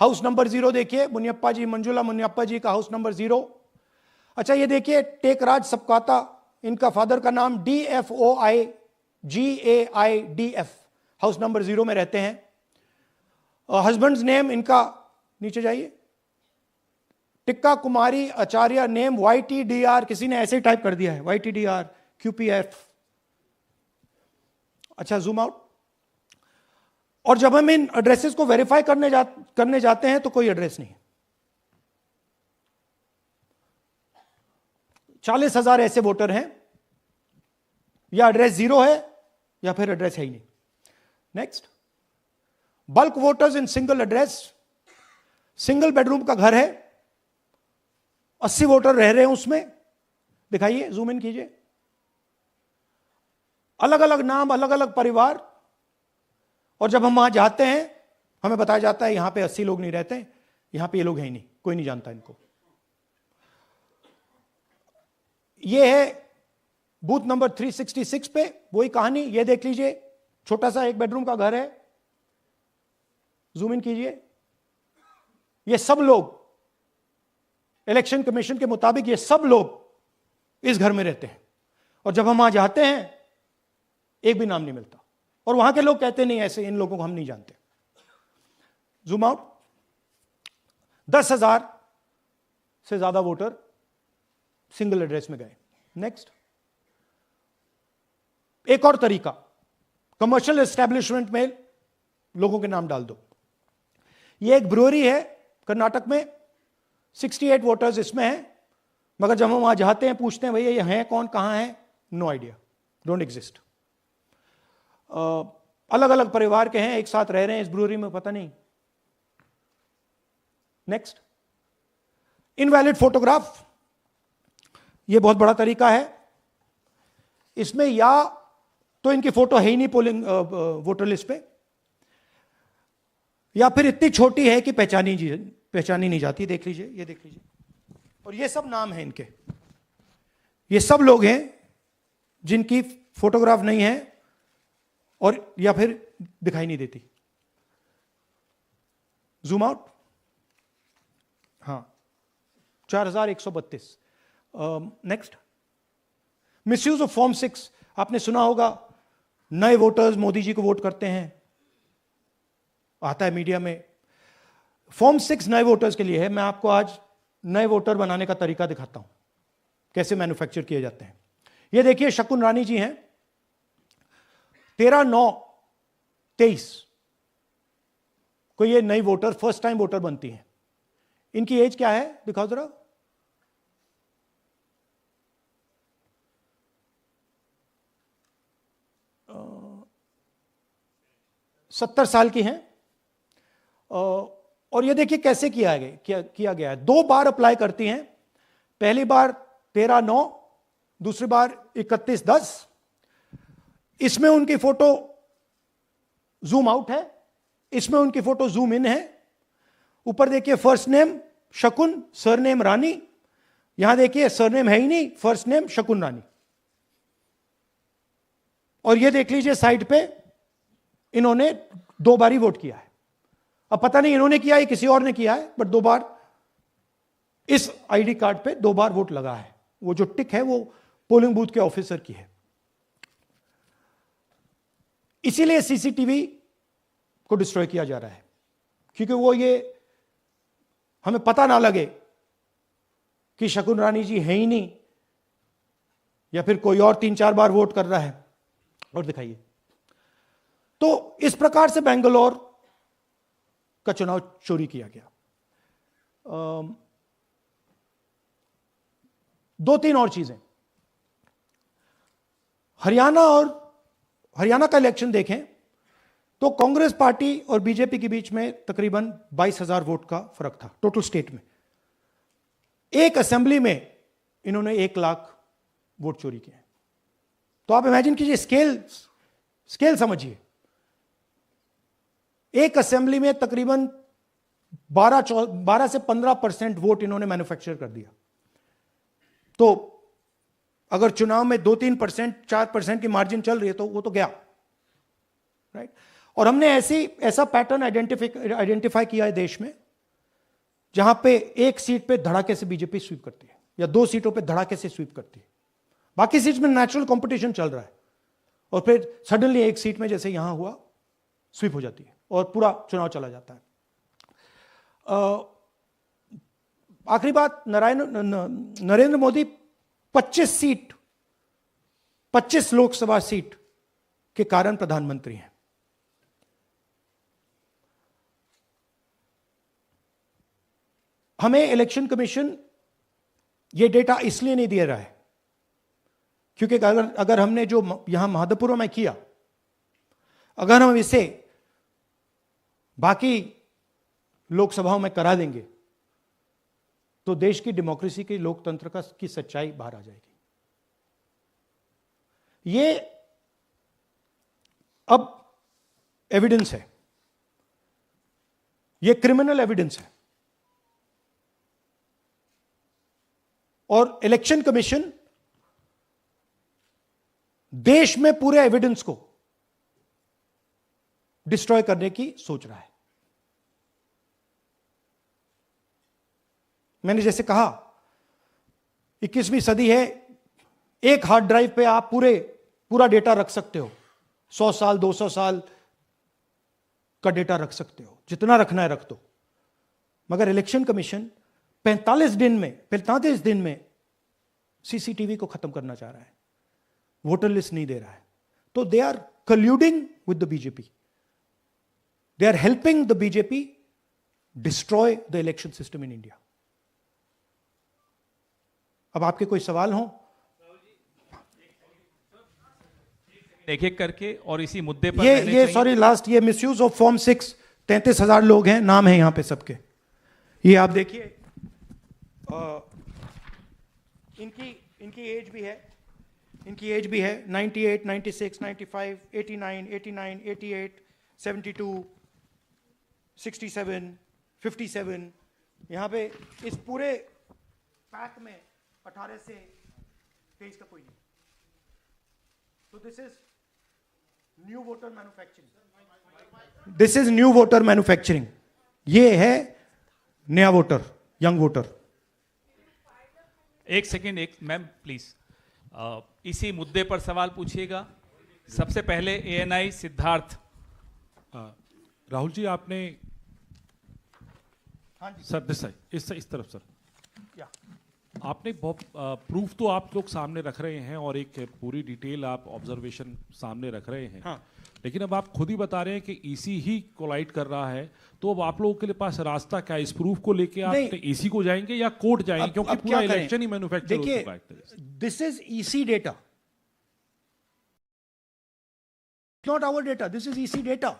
हाउस नंबर 0, देखिए मुनियप्पा जी, मंजुला मुनियप्पा जी का हाउस नंबर 0। अच्छा, ये देखिए टेकराज सबकाता, इनका फादर का नाम DFOIGAIDF, हाउस नंबर 0 में रहते हैं। हस्बैंड्स नेम इनका, नीचे जाइए, टिक्का कुमारी आचार्य, नेम YTDR, किसी ने ऐसे ही टाइप कर दिया है, YTDR QPF। अच्छा, जूम आउट। और जब हम इन एड्रेसेस को वेरीफाई करने जाते हैं तो कोई एड्रेस नहीं है। 40,000 ऐसे वोटर हैं, या एड्रेस 0 है या फिर एड्रेस है ही नहीं। Next, bulk voters in single address. Single bedroom का घर है, 80 वोटर रह रहे हैं उसमें। दिखाइए, जूम इन कीजिए। अलग अलग नाम, अलग अलग परिवार। और जब हम वहां जाते हैं हमें बताया जाता है यहां पे 80 लोग नहीं रहते, यहां पे ये लोग हैं ही नहीं, कोई नहीं जानता इनको। ये है बूथ नंबर 366 पे वही कहानी। ये देख लीजिए, छोटा सा 1 बेडरूम का घर है। जूम इन कीजिए। ये सब लोग, इलेक्शन कमीशन के मुताबिक ये सब लोग इस घर में रहते हैं। और जब हम वहां जाते हैं एक भी नाम नहीं मिलता। और वहां के लोग कहते नहीं, ऐसे इन लोगों को हम नहीं जानते। Zoom out. 10,000 से ज्यादा वोटर सिंगल एड्रेस में गए। नेक्स्ट, एक और तरीका, कमर्शियल एस्टेब्लिशमेंट में लोगों के नाम डाल दो। ये एक ब्रूअरी है कर्नाटक में, 68 वोटर्स इसमें हैं, मगर जब हम वहां जाते हैं पूछते हैं भैया ये हैं कौन, कहां है, नो आइडिया, डोंट एग्जिस्ट। अलग अलग परिवार के हैं, एक साथ रह रहे हैं इस ब्रूअरी में, पता नहीं। नेक्स्ट, इनवैलिड फोटोग्राफ, यह बहुत बड़ा तरीका है। इसमें या तो इनकी फोटो है ही नहीं पोलिंग वोटर लिस्ट पे, या फिर इतनी छोटी है कि पहचानी नहीं जाती। देख लीजिए, ये देख लीजिए, और ये सब नाम है इनके, ये सब लोग हैं जिनकी फोटोग्राफ नहीं है और या फिर दिखाई नहीं देती। जूम आउट, हां, 4132। नेक्स्ट, मिसयूज ऑफ फॉर्म 6, आपने सुना होगा, नए वोटर्स मोदी जी को वोट करते हैं, आता है मीडिया में। फॉर्म 6 नए वोटर्स के लिए है। मैं आपको आज नए वोटर बनाने का तरीका दिखाता हूं, कैसे मैन्युफैक्चर किए जाते हैं। ये देखिए, शकुन रानी जी हैं, 13/9/23 को ये नई वोटर, फर्स्ट टाइम वोटर बनती हैं। इनकी एज क्या है, दिखाओ जरा। 70 साल की हैं। और ये देखिए कैसे किया गया है। 2 बार अप्लाई करती हैं, पहली बार 13/9, दूसरी बार 31/10। इसमें उनकी फोटो जूम आउट है, इसमें उनकी फोटो जूम इन है। ऊपर देखिए फर्स्ट नेम शकुन, सरनेम रानी, यहां देखिए सरनेम है ही नहीं, फर्स्ट नेम शकुन रानी। और ये देख लीजिए साइड पे इन्होंने 2 बार ही वोट किया है। अब पता नहीं इन्होंने किया है किसी और ने किया है, बट 2 बार इस आईडी कार्ड पे 2 बार वोट लगा है। वो जो टिक है वो पोलिंग बूथ के ऑफिसर की है। इसीलिए सीसीटीवी को डिस्ट्रॉय किया जा रहा है, क्योंकि वो ये हमें पता ना लगे कि शकुन रानी जी है ही नहीं, या फिर कोई और 3-4 बार वोट कर रहा है। और दिखाइए, तो इस प्रकार से बेंगलोर का चुनाव चोरी किया गया। 2-3 और चीजें, हरियाणा का इलेक्शन देखें तो कांग्रेस पार्टी और बीजेपी के बीच में तकरीबन 22,000 वोट का फर्क था टोटल स्टेट में। एक असेंबली में इन्होंने 1 लाख वोट चोरी किए। तो आप इमेजिन कीजिए, स्केल समझिए। एक असेंबली में तकरीबन 12 से 15% वोट इन्होंने मैन्युफैक्चर कर दिया। तो अगर चुनाव में 2-3%, 4% की मार्जिन चल रही है तो वो तो गया, राइट। और हमने ऐसा पैटर्न आइडेंटिफाई किया है देश में, जहां पे एक सीट पे धड़ाके से बीजेपी स्वीप करती है, या 2 सीटों पे धड़ाके से स्वीप करती है। बाकी सीट में नेचुरल कंपटीशन चल रहा है, और फिर सडनली एक सीट में जैसे यहां हुआ स्वीप हो जाती है और पूरा चुनाव चला जाता है। आखिरी बात, नरेंद्र मोदी 25 लोकसभा सीट के कारण प्रधानमंत्री हैं। हमें इलेक्शन कमीशन यह डेटा इसलिए नहीं दे रहा है क्योंकि अगर हमने जो यहां महादपुर में किया, अगर हम इसे बाकी लोकसभाओं में करा देंगे तो देश की डेमोक्रेसी की, लोकतंत्र की सच्चाई बाहर आ जाएगी। ये अब एविडेंस है, ये क्रिमिनल एविडेंस है, और इलेक्शन कमीशन देश में पूरे एविडेंस को डिस्ट्रॉय करने की सोच रहा है। मैंने जैसे कहा 21वीं सदी है, एक हार्ड ड्राइव पे आप पूरा डेटा रख सकते हो, 100 साल 200 साल का डेटा रख सकते हो, जितना रखना है रख दो। मगर इलेक्शन कमीशन 45 दिन में सीसीटीवी को खत्म करना चाह रहा है, वोटर लिस्ट नहीं दे रहा है. तो they are colluding with the BJP. They are helping the BJP destroy the election system in India. अब आपके कोई सवाल हो? एक एक करके और इसी मुद्दे पर ये सॉरी लास्ट, ये मिसयूज ऑफ फॉर्म 6, 33,000 लोग हैं, नाम है यहां पे सबके. ये आप देखिए, इनकी एज भी है, 98, 96, 95, 89, 88, 72, 67, 57. यहां पे इस पूरे पैक में 18 से 23 का कोई नहीं. तो this is new voter manufacturing. This is new voter manufacturing. ये है नया वोटर, यंग वोटर. एक सेकेंड, एक मैम प्लीज, इसी मुद्दे पर सवाल पूछिएगा. सबसे पहले एएनआई सिद्धार्थ. राहुल जी, आपने सर इस तरफ सर, आपने बहुत प्रूफ तो आप लोग सामने रख रहे हैं और एक पूरी डिटेल आप ऑब्जर्वेशन सामने रख रहे हैं. हाँ. लेकिन अब आप खुद ही बता रहे हैं कि ईसी ही कोलाइड कर रहा है, तो अब आप लोगों के लिए पास रास्ता क्या है? इस प्रूफ को लेके आप ईसी को जाएंगे या कोर्ट जाएंगे? क्योंकि पूरा इलेक्शन ही मैन्युफैक्चर हो चुका है. This is EC data, not our data. This is EC data.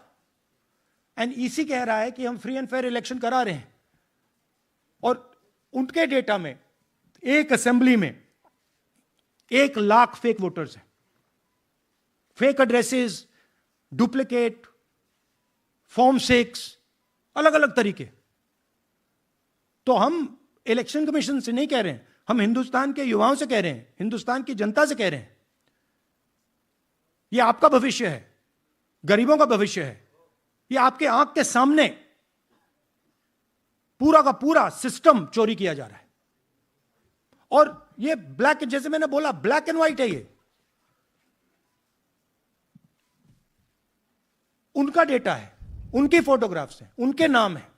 And EC कह रहा है कि हम फ्री एंड फेयर इलेक्शन करा रहे हैं, और उनके डेटा में एक असेंबली में 1 लाख फेक वोटर्स हैं. फेक एड्रेसेस, डुप्लीकेट, फॉर्म 6, अलग अलग तरीके. तो हम इलेक्शन कमीशन से नहीं कह रहे हैं, हम हिंदुस्तान के युवाओं से कह रहे हैं, हिंदुस्तान की जनता से कह रहे हैं, ये आपका भविष्य है, गरीबों का भविष्य है. ये आपके आंख के सामने पूरा का पूरा सिस्टम चोरी किया जा रहा है. और ये ब्लैक, जैसे मैंने बोला, ब्लैक एंड व्हाइट है. ये उनका डेटा है, उनकी फोटोग्राफ्स हैं, उनके नाम हैं,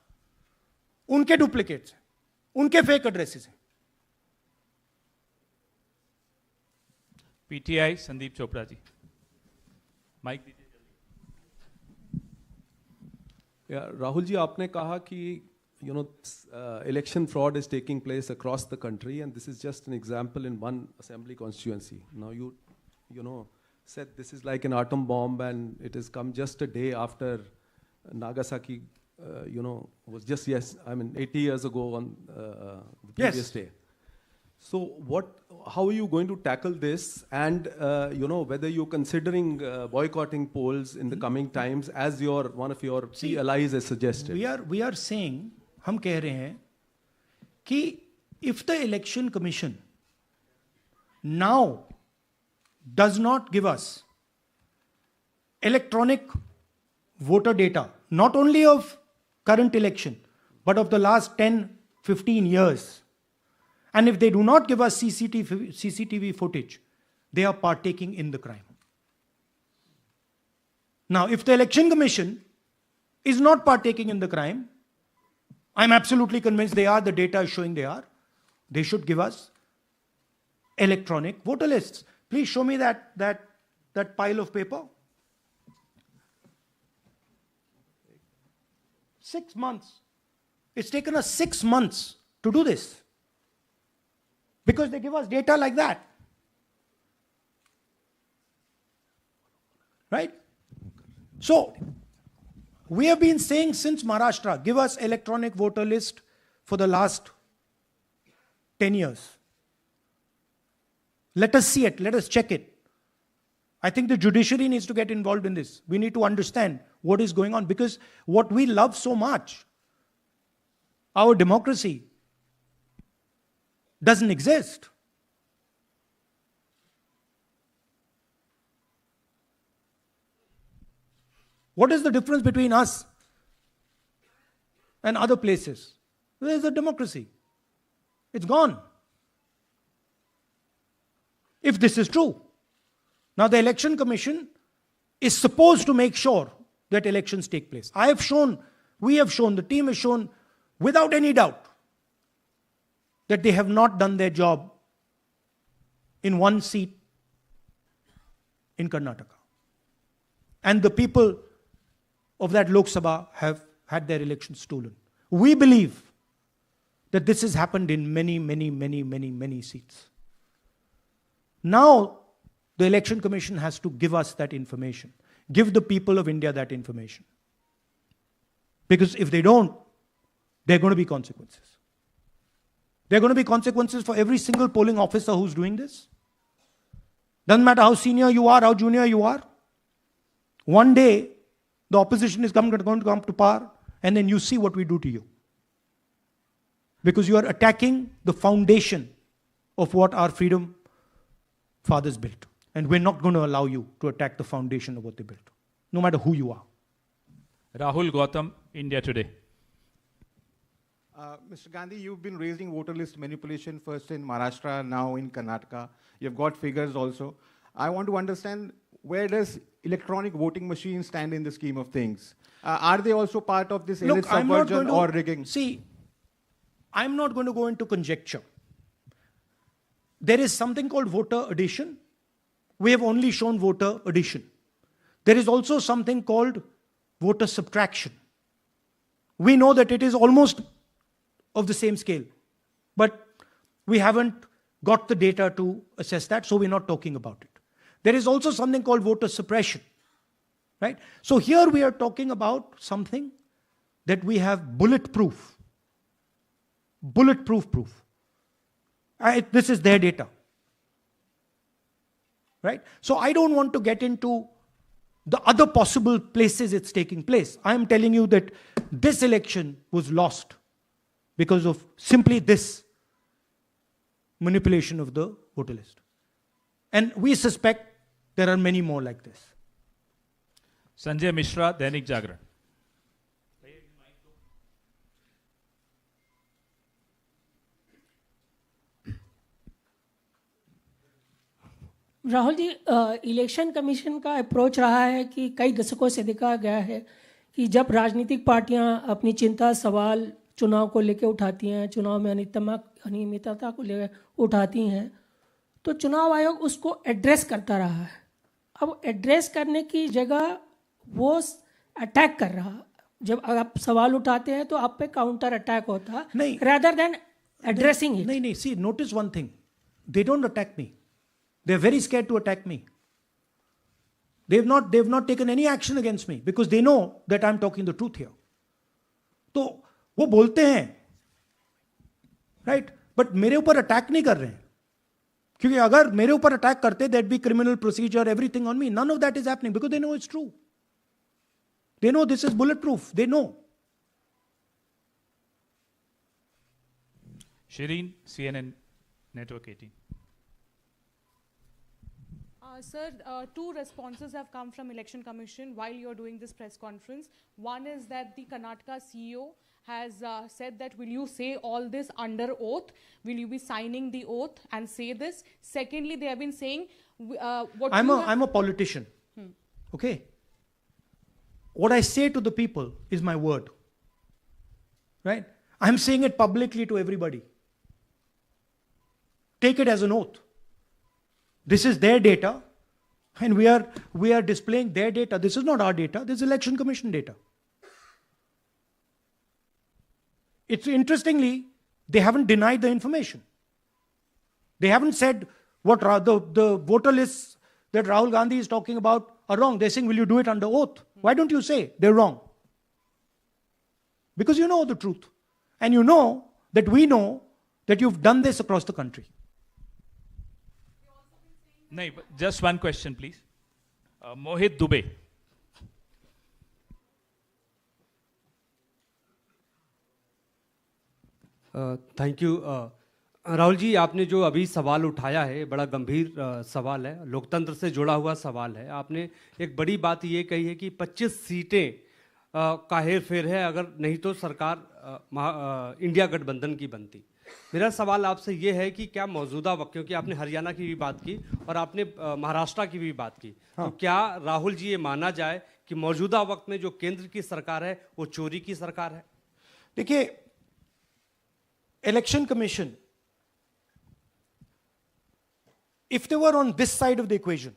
उनके डुप्लीकेट्स हैं, उनके फेक एड्रेसेस हैं. पीटीआई संदीप चोपड़ा जी, माइक दीजिए. राहुल जी, आपने कहा कि election fraud is taking place across the country, and this is just an example in one assembly constituency. Now you said this is like an atom bomb, and it has come just a day after Nagasaki, was just 80 years ago on the previous day. So how are you going to tackle this, and whether you're considering boycotting polls in the coming times, as one of your key allies has suggested? We are saying, हम कह रहे हैं कि if the election commission now does not give us electronic voter data, not only of current election, but of the last 10-15 years, and if they do not give us CCTV footage, they are partaking in the crime. Now, if the election commission is not partaking in the crime, I'm absolutely convinced they are. The data is showing they are. They should give us electronic voter lists. Please show me that pile of paper. 6 months. It's taken us 6 months to do this, because they give us data like that. Right? So, we have been saying since Maharashtra, give us electronic voter list for the last 10 years. Let us see it. Let us check it. I think the judiciary needs to get involved in this. We need to understand what is going on, because what we love so much, our democracy, doesn't exist. What is the difference between us and other places? There is a democracy. It's gone. If this is true. Now the election commission is supposed to make sure that elections take place. We have shown, the team has shown without any doubt that they have not done their job in one seat in Karnataka. And the people of that Lok Sabha have had their elections stolen. We believe that this has happened in many seats. Now, the Election Commission has to give us that information. Give the people of India that information. Because if they don't, there are going to be consequences. There are going to be consequences for every single polling officer who's doing this. Doesn't matter how senior you are, how junior you are. One day, the opposition is going to come to power, and then you see what we do to you. Because you are attacking the foundation of what our freedom fathers built. And we're not going to allow you to attack the foundation of what they built, no matter who you are. Rahul Gautam, India Today. Mr. Gandhi, you've been raising voter list manipulation first in Maharashtra, now in Karnataka. You've got figures also. I want to understand, where does electronic voting machines stand in the scheme of things? Are they also part of this elite subversion or rigging? See, I'm not going to go into conjecture. There is something called voter addition. We have only shown voter addition. There is also something called voter subtraction. We know that it is almost of the same scale, but we haven't got the data to assess that, so we're not talking about it. There is also something called voter suppression, right? So here we are talking about something that we have bulletproof proof. This is their data, right? So I don't want to get into the other possible places it's taking place. I am telling you that this election was lost because of simply this manipulation of the voter list. And we suspect there are many more like this. Sanjay Mishra, Dainik Jagran. Rahul ji, election commission का approach रहा है कि कई दशकों से देखा गया है कि जब राजनीतिक पार्टियां अपनी चिंता सवाल चुनाव को लेकर उठाती हैं, चुनाव में अनियमितता को लेकर उठाती हैं, तो चुनाव आयोग उसको एड्रेस करता रहा है। अब एड्रेस करने की जगह वो अटैक कर रहा। जब आप सवाल उठाते हैं तो आप पे काउंटर अटैक होता नहीं, rather than addressing it. नहीं, see, notice one thing. They don't attack me. They're very scared to attack me. They've not taken any action against me because they know that I'm talking the truth here. तो वो बोलते हैं, right? But मेरे ऊपर attack नहीं कर रहे हैं, क्योंकि अगर मेरे ऊपर अटैक करते, there'd be criminal procedure, everything on me. None of that is happening because they know it's true. They know this is bulletproof. They know. Shireen, CNN Network 18. Sir, two responses have come from Election Commission while you're doing this press conference. One is that the Karnataka CEO has said that, will you say all this under oath? Will you be signing the oath and say this? Secondly, they have been saying I'm a politician. Okay? What I say to the people is my word. Right? I'm saying it publicly to everybody. Take it as an oath. This is their data, and we are displaying their data. This is not our data. This is Election Commission data. It's interestingly, they haven't denied the information. They haven't said what the voter lists that Rahul Gandhi is talking about are wrong. They're saying, will you do it under oath? Why don't you say they're wrong? Because you know the truth. And you know that we know that you've done this across the country. No, just one question, please. Mohit Dubey. Thank you. Rahul ji, आपने जो अभी सवाल उठाया है बड़ा गंभीर सवाल है, लोकतंत्र से जुड़ा हुआ सवाल है। आपने एक बड़ी बात ये कही है कि 25 सीटें का हेर फेर है, अगर नहीं तो सरकार इंडिया गठबंधन की बनती। मेरा सवाल आपसे ये है कि क्या मौजूदा वक्त, क्योंकि आपने हरियाणा की भी बात की और आपने महाराष्ट्र की भी बात की, तो क्या राहुल जी ये माना जाए कि मौजूदा वक्त में जो केंद्र की सरकार है वो चोरी की सरकार है? देखिए, election commission if they were on this side of the equation,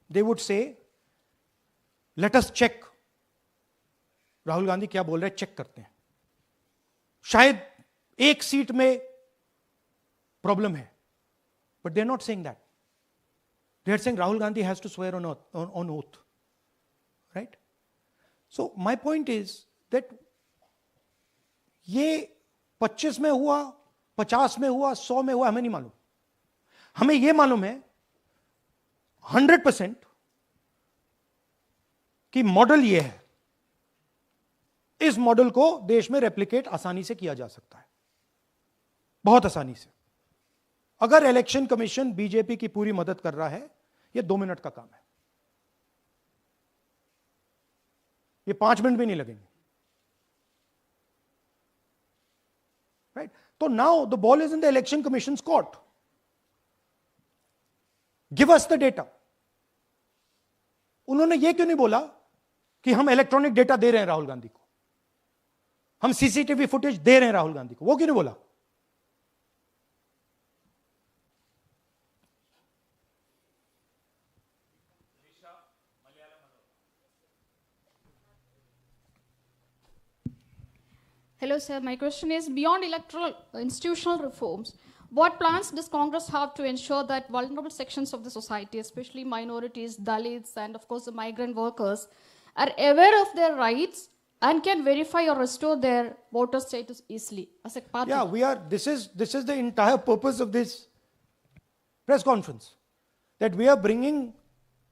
they would say, let us check. Rahul Gandhi क्या बोल रहे हैं, चेक करते हैं. शायद एक सीट में प्रॉब्लम है, but they're not saying that. They are saying Rahul Gandhi has to swear on oath. Right? So my point is that ये 25 में हुआ, 50 में हुआ, 100 में हुआ, हमें नहीं मालूम. हमें ये मालूम है 100% कि मॉडल ये है. इस मॉडल को देश में रेप्लिकेट आसानी से किया जा सकता है, बहुत आसानी से. अगर इलेक्शन कमीशन बीजेपी की पूरी मदद कर रहा है, ये 2 मिनट का काम है. ये 5 मिनट भी नहीं लगेंगे. राइट? तो now the ball is in the election commissions court. Give us the data. उन्होंने ये क्यों नहीं बोला कि हम इलेक्ट्रॉनिक डेटा दे रहे हैं राहुल गांधी को, हम सीसीटीवी फुटेज दे रहे हैं राहुल गांधी को? वो क्यों नहीं बोला? Hello, sir. My question is, beyond electoral institutional reforms, what plans does Congress have to ensure that vulnerable sections of the society, especially minorities, Dalits, and of course the migrant workers, are aware of their rights and can verify or restore their voter status easily as a party? Yeah, we are. This is the entire purpose of this press conference, that we are bringing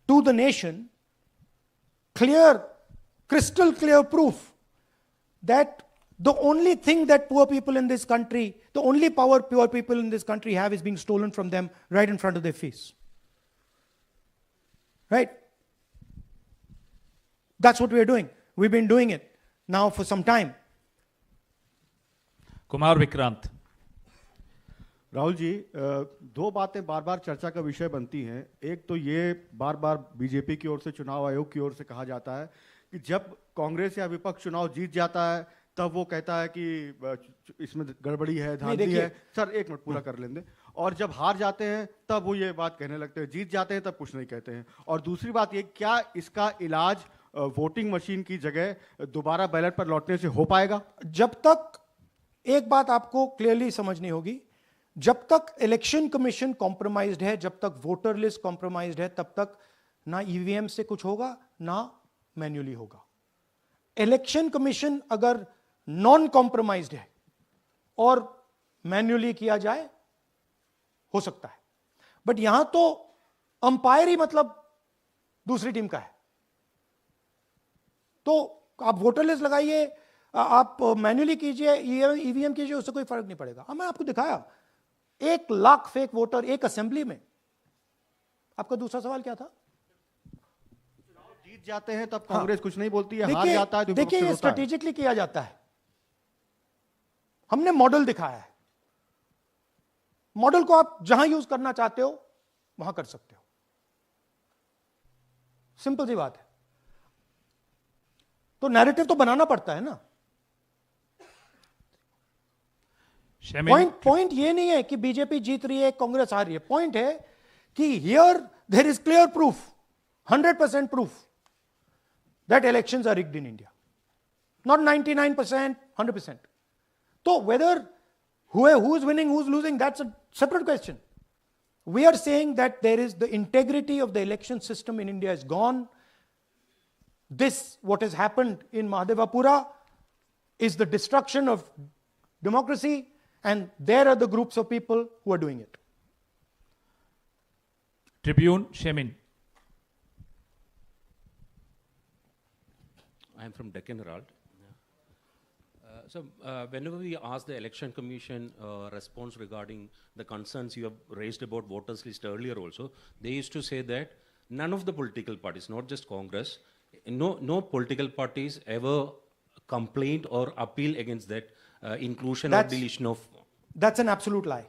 to the nation clear, crystal clear proof that the only thing that poor people in this country, the only power poor people in this country have is being stolen from them right in front of their face. Right? That's what we are doing. We've been doing it now for some time. Kumar Vikrant. Rahul ji, दो बातें बार बार चर्चा का विषय बनती हैं. एक तो ये बार बार बीजेपी की ओर से, चुनाव आयोग की ओर से कहा जाता है कि जब कांग्रेस या विपक्ष चुनाव जीत जाता है तब वो कहता है कि इसमें गड़बड़ी है, धांधली है. सर एक मिनट पूरा कर लेंगे. और जब हार जाते हैं तब वो ये बात कहने लगते हैं, जीत जाते हैं तब कुछ नहीं कहते हैं. और दूसरी बात ये, क्या इसका इलाज वोटिंग मशीन की जगह दोबारा बैलेट पर लौटने से हो पाएगा? जब तक, एक बात आपको क्लियरली समझनी होगी, जब तक इलेक्शन कमीशन कॉम्प्रोमाइज्ड है, जब तक वोटर लिस्ट कॉम्प्रोमाइज्ड है, तब तक ना ईवीएम से कुछ होगा ना मैन्युअली होगा. इलेक्शन कमीशन अगर नॉन कॉम्प्रोमाइज्ड है और मैन्युअली किया जाए, हो सकता है. बट यहां तो अंपायर ही मतलब दूसरी टीम का है. तो आप वोटर लिस्ट लगाइए, आप मैन्युअली कीजिए, ईवीएम कीजिए, उससे कोई फर्क नहीं पड़ेगा. मैं आपको दिखाया 1 लाख फेक वोटर एक असेंबली में. आपका दूसरा सवाल क्या था? जीत जाते हैं तब कांग्रेस कुछ नहीं बोलती है, हार जाता है तो देखिए, ये स्ट्रेटेजिकली किया जाता है. हमने मॉडल दिखाया है. मॉडल को आप जहां यूज करना चाहते हो वहां कर सकते हो. सिंपल सी बात है. तो नैरेटिव तो बनाना पड़ता है ना. पॉइंट ये नहीं है कि बीजेपी जीत रही है, कांग्रेस हार रही है. पॉइंट है कि here there is clear proof, 100% proof that elections are rigged in India. Not 99%, 100%. So whether who is winning, who's losing, that's a separate question. We are saying that there is the integrity of the election system in India is gone. This, what has happened in Mahadevapura, is the destruction of democracy, and there are the groups of people who are doing it. Tribune, Shemin. I am from Deccan Herald. So whenever we ask the Election Commission response regarding the concerns you have raised about voters list earlier also, they used to say that none of the political parties, not just Congress, no political parties ever complained or appeal against that inclusion or deletion of... That's an absolute lie.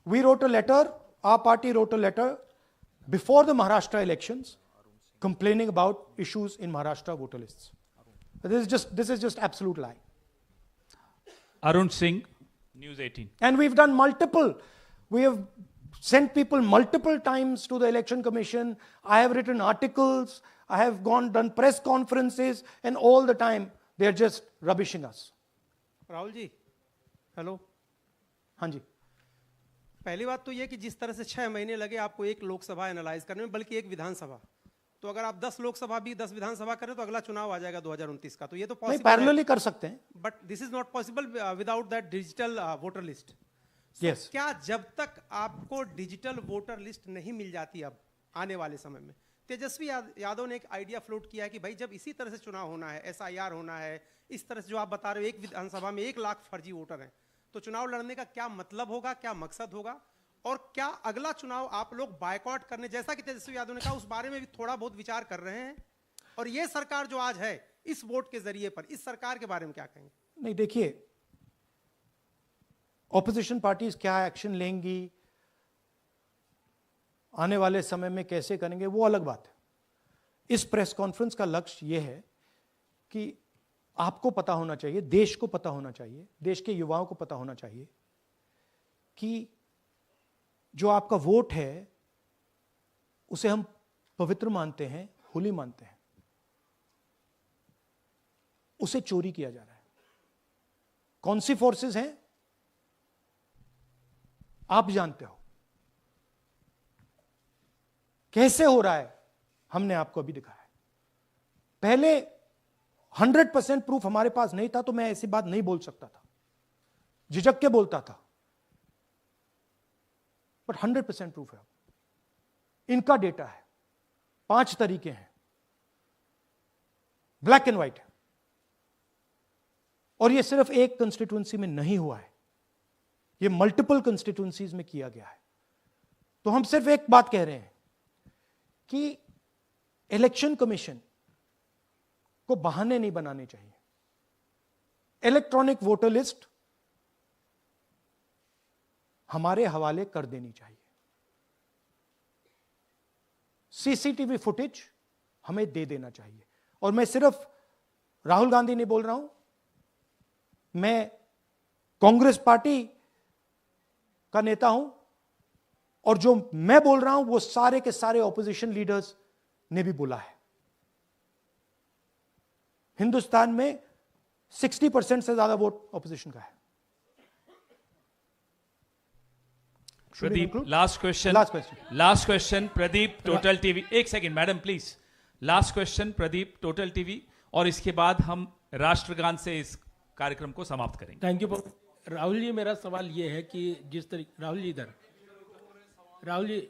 We wrote a letter, our party wrote a letter before the Maharashtra elections complaining about issues in Maharashtra voter lists. This is just absolute lie. Arun Singh, News 18. And we've done multiple. We have sent people multiple times to the election commission. I have written articles. I have done press conferences, and all the time they are just rubbishing us. Rahul ji, hello. हाँ जी. पहली बात तो ये कि जिस तरह से 6 महीने लगे आपको एक लोकसभा एनालाइज करने में, बल्कि एक विधानसभा, तो अगर आप 10 लोकसभा भी 10 विधानसभा करें तो अगला चुनाव आ जाएगा 2029 का. तो ये तो पॉसिबल पैरेलली कर सकते हैं. But this is not possible without that digital voter list. Yes. क्या जब तक आपको डिजिटल वोटर लिस्ट नहीं मिल जाती अब आने वाले समय में, तेजस्वी यादव ने एक आइडिया फ्लोट किया है कि भाई जब इसी तरह से चुनाव होना है, SIR होना है, इस तरह से जो आप बता रहे हो एक विधानसभा में 1 लाख फर्जी वोटर हैं, तो चुनाव लड़ने का क्या मतलब होगा, क्या मकसद होगा, और क्या अगला चुनाव आप लोग बायकॉट करने, जैसा कि तेजस्वी यादव ने कहा, उस बारे में भी थोड़ा बहुत विचार कर रहे हैं? और ये सरकार जो आज है इस वोट के जरिए पर, इस सरकार के बारे में क्या कहेंगे? नहीं, देखिए, ऑपोजिशन पार्टीज क्या एक्शन लेंगी, आने वाले समय में कैसे करेंगे, वो अलग बात है. इस प्रेस कॉन्फ्रेंस का लक्ष्य यह है कि आपको पता होना चाहिए, देश को पता होना चाहिए, देश के युवाओं को पता होना चाहिए कि जो आपका वोट है उसे हम पवित्र मानते हैं, होली मानते हैं, उसे चोरी किया जा रहा है. कौन सी फोर्सेस हैं आप जानते हो, कैसे हो रहा है हमने आपको अभी दिखाया है. पहले 100% प्रूफ हमारे पास नहीं था तो मैं ऐसी बात नहीं बोल सकता था, झिझक के बोलता था, बट 100% प्रूफ है. इनका डेटा है, 5 तरीके हैं, ब्लैक एंड व्हाइट है, और यह सिर्फ एक कंस्टिट्यूएंसी में नहीं हुआ है, यह मल्टीपल कंस्टिट्यूएंसीज में किया गया है. तो हम सिर्फ एक बात कह रहे हैं कि इलेक्शन कमीशन को बहाने नहीं बनाने चाहिए. इलेक्ट्रॉनिक वोटर लिस्ट हमारे हवाले कर देनी चाहिए. CCTV फुटेज हमें दे देना चाहिए. और मैं सिर्फ राहुल गांधी नहीं बोल रहा हूं, मैं कांग्रेस पार्टी का नेता हूं, और जो मैं बोल रहा हूं वो सारे के सारे ऑपोजिशन लीडर्स ने भी बोला है. हिंदुस्तान में 60% से ज्यादा वोट ऑपोजिशन का है. Pradeep, last question Pradeep, Total TV. एक second madam please. Last question Pradeep, Total TV, और इसके बाद हम राष्ट्रगान से इस कार्यक्रम को समाप्त करेंगे. Thank you. राहुल जी, मेरा सवाल ये है कि जिस तरीके, राहुल जी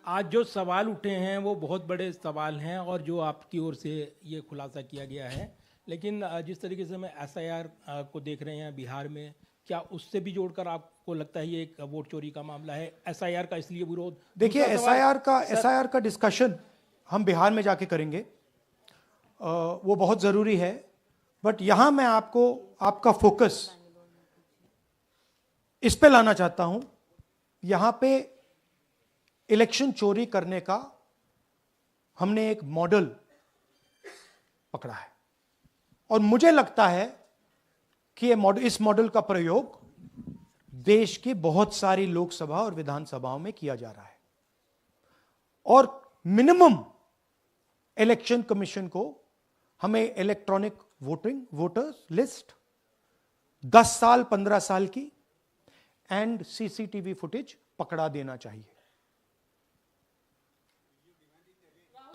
आज जो सवाल उठे हैं वो बहुत बड़े सवाल हैं, और जो आपकी ओर से ये खुलासा किया गया है, लेकिन जिस तरीके से मैं SIR को देख रहे हैं बिहार में, क्या उससे भी जोड़कर आपको लगता है ये एक वोट चोरी का मामला है? SIR का इसलिए विरोध, देखिए SIR का डिस्कशन हम बिहार में जाके करेंगे, वो बहुत जरूरी है. बट यहां मैं आपको आपका फोकस इस पे लाना चाहता हूं. यहां पे इलेक्शन चोरी करने का हमने एक मॉडल पकड़ा है, और मुझे लगता है कि इस मॉडल का प्रयोग देश की बहुत सारी लोकसभा और विधानसभाओं में किया जा रहा है. और मिनिमम इलेक्शन कमीशन को हमें इलेक्ट्रॉनिक वोटर्स लिस्ट 10 साल 15 साल की एंड CCTV फुटेज पकड़ा देना चाहिए.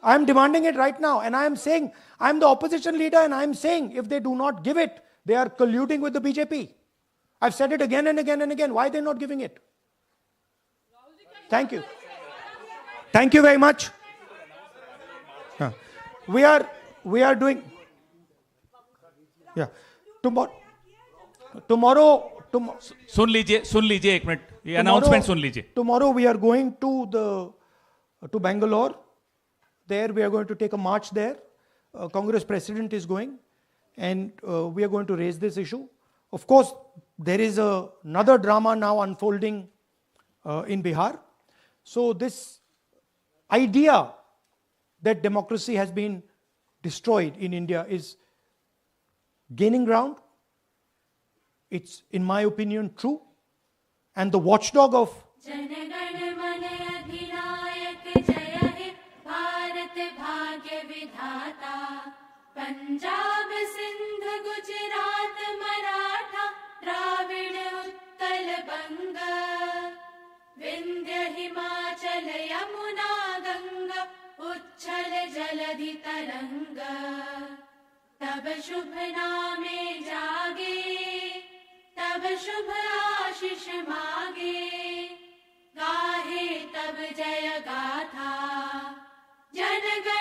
I am demanding it right now, and I am saying, I am the opposition leader, and I am saying, if they do not give it, they are colluding with the BJP. I've said it again and again and again. Why are they not giving it? Thank you. Thank you very much. We are doing. Yeah. Tomorrow. सुन लीजिए एक minute, ये announcement सुन लीजिए. Tomorrow we are going to Bangalore. There we are going to take a march there. Congress president is going, and we are going to raise this issue. Of course, there is another drama now unfolding in Bihar. So this idea that democracy has been destroyed in India is gaining ground. It's, in my opinion, true. And the watchdog of Punjab Sindh Gujarat Maratha Dravid Utkal बंग विंध्य हिमाचल यमुना गंगा उच्छल जलधि तरंग तब शुभ नामे जागे तब शुभ आशीष मागे गाहे तब जय गाथा जन गण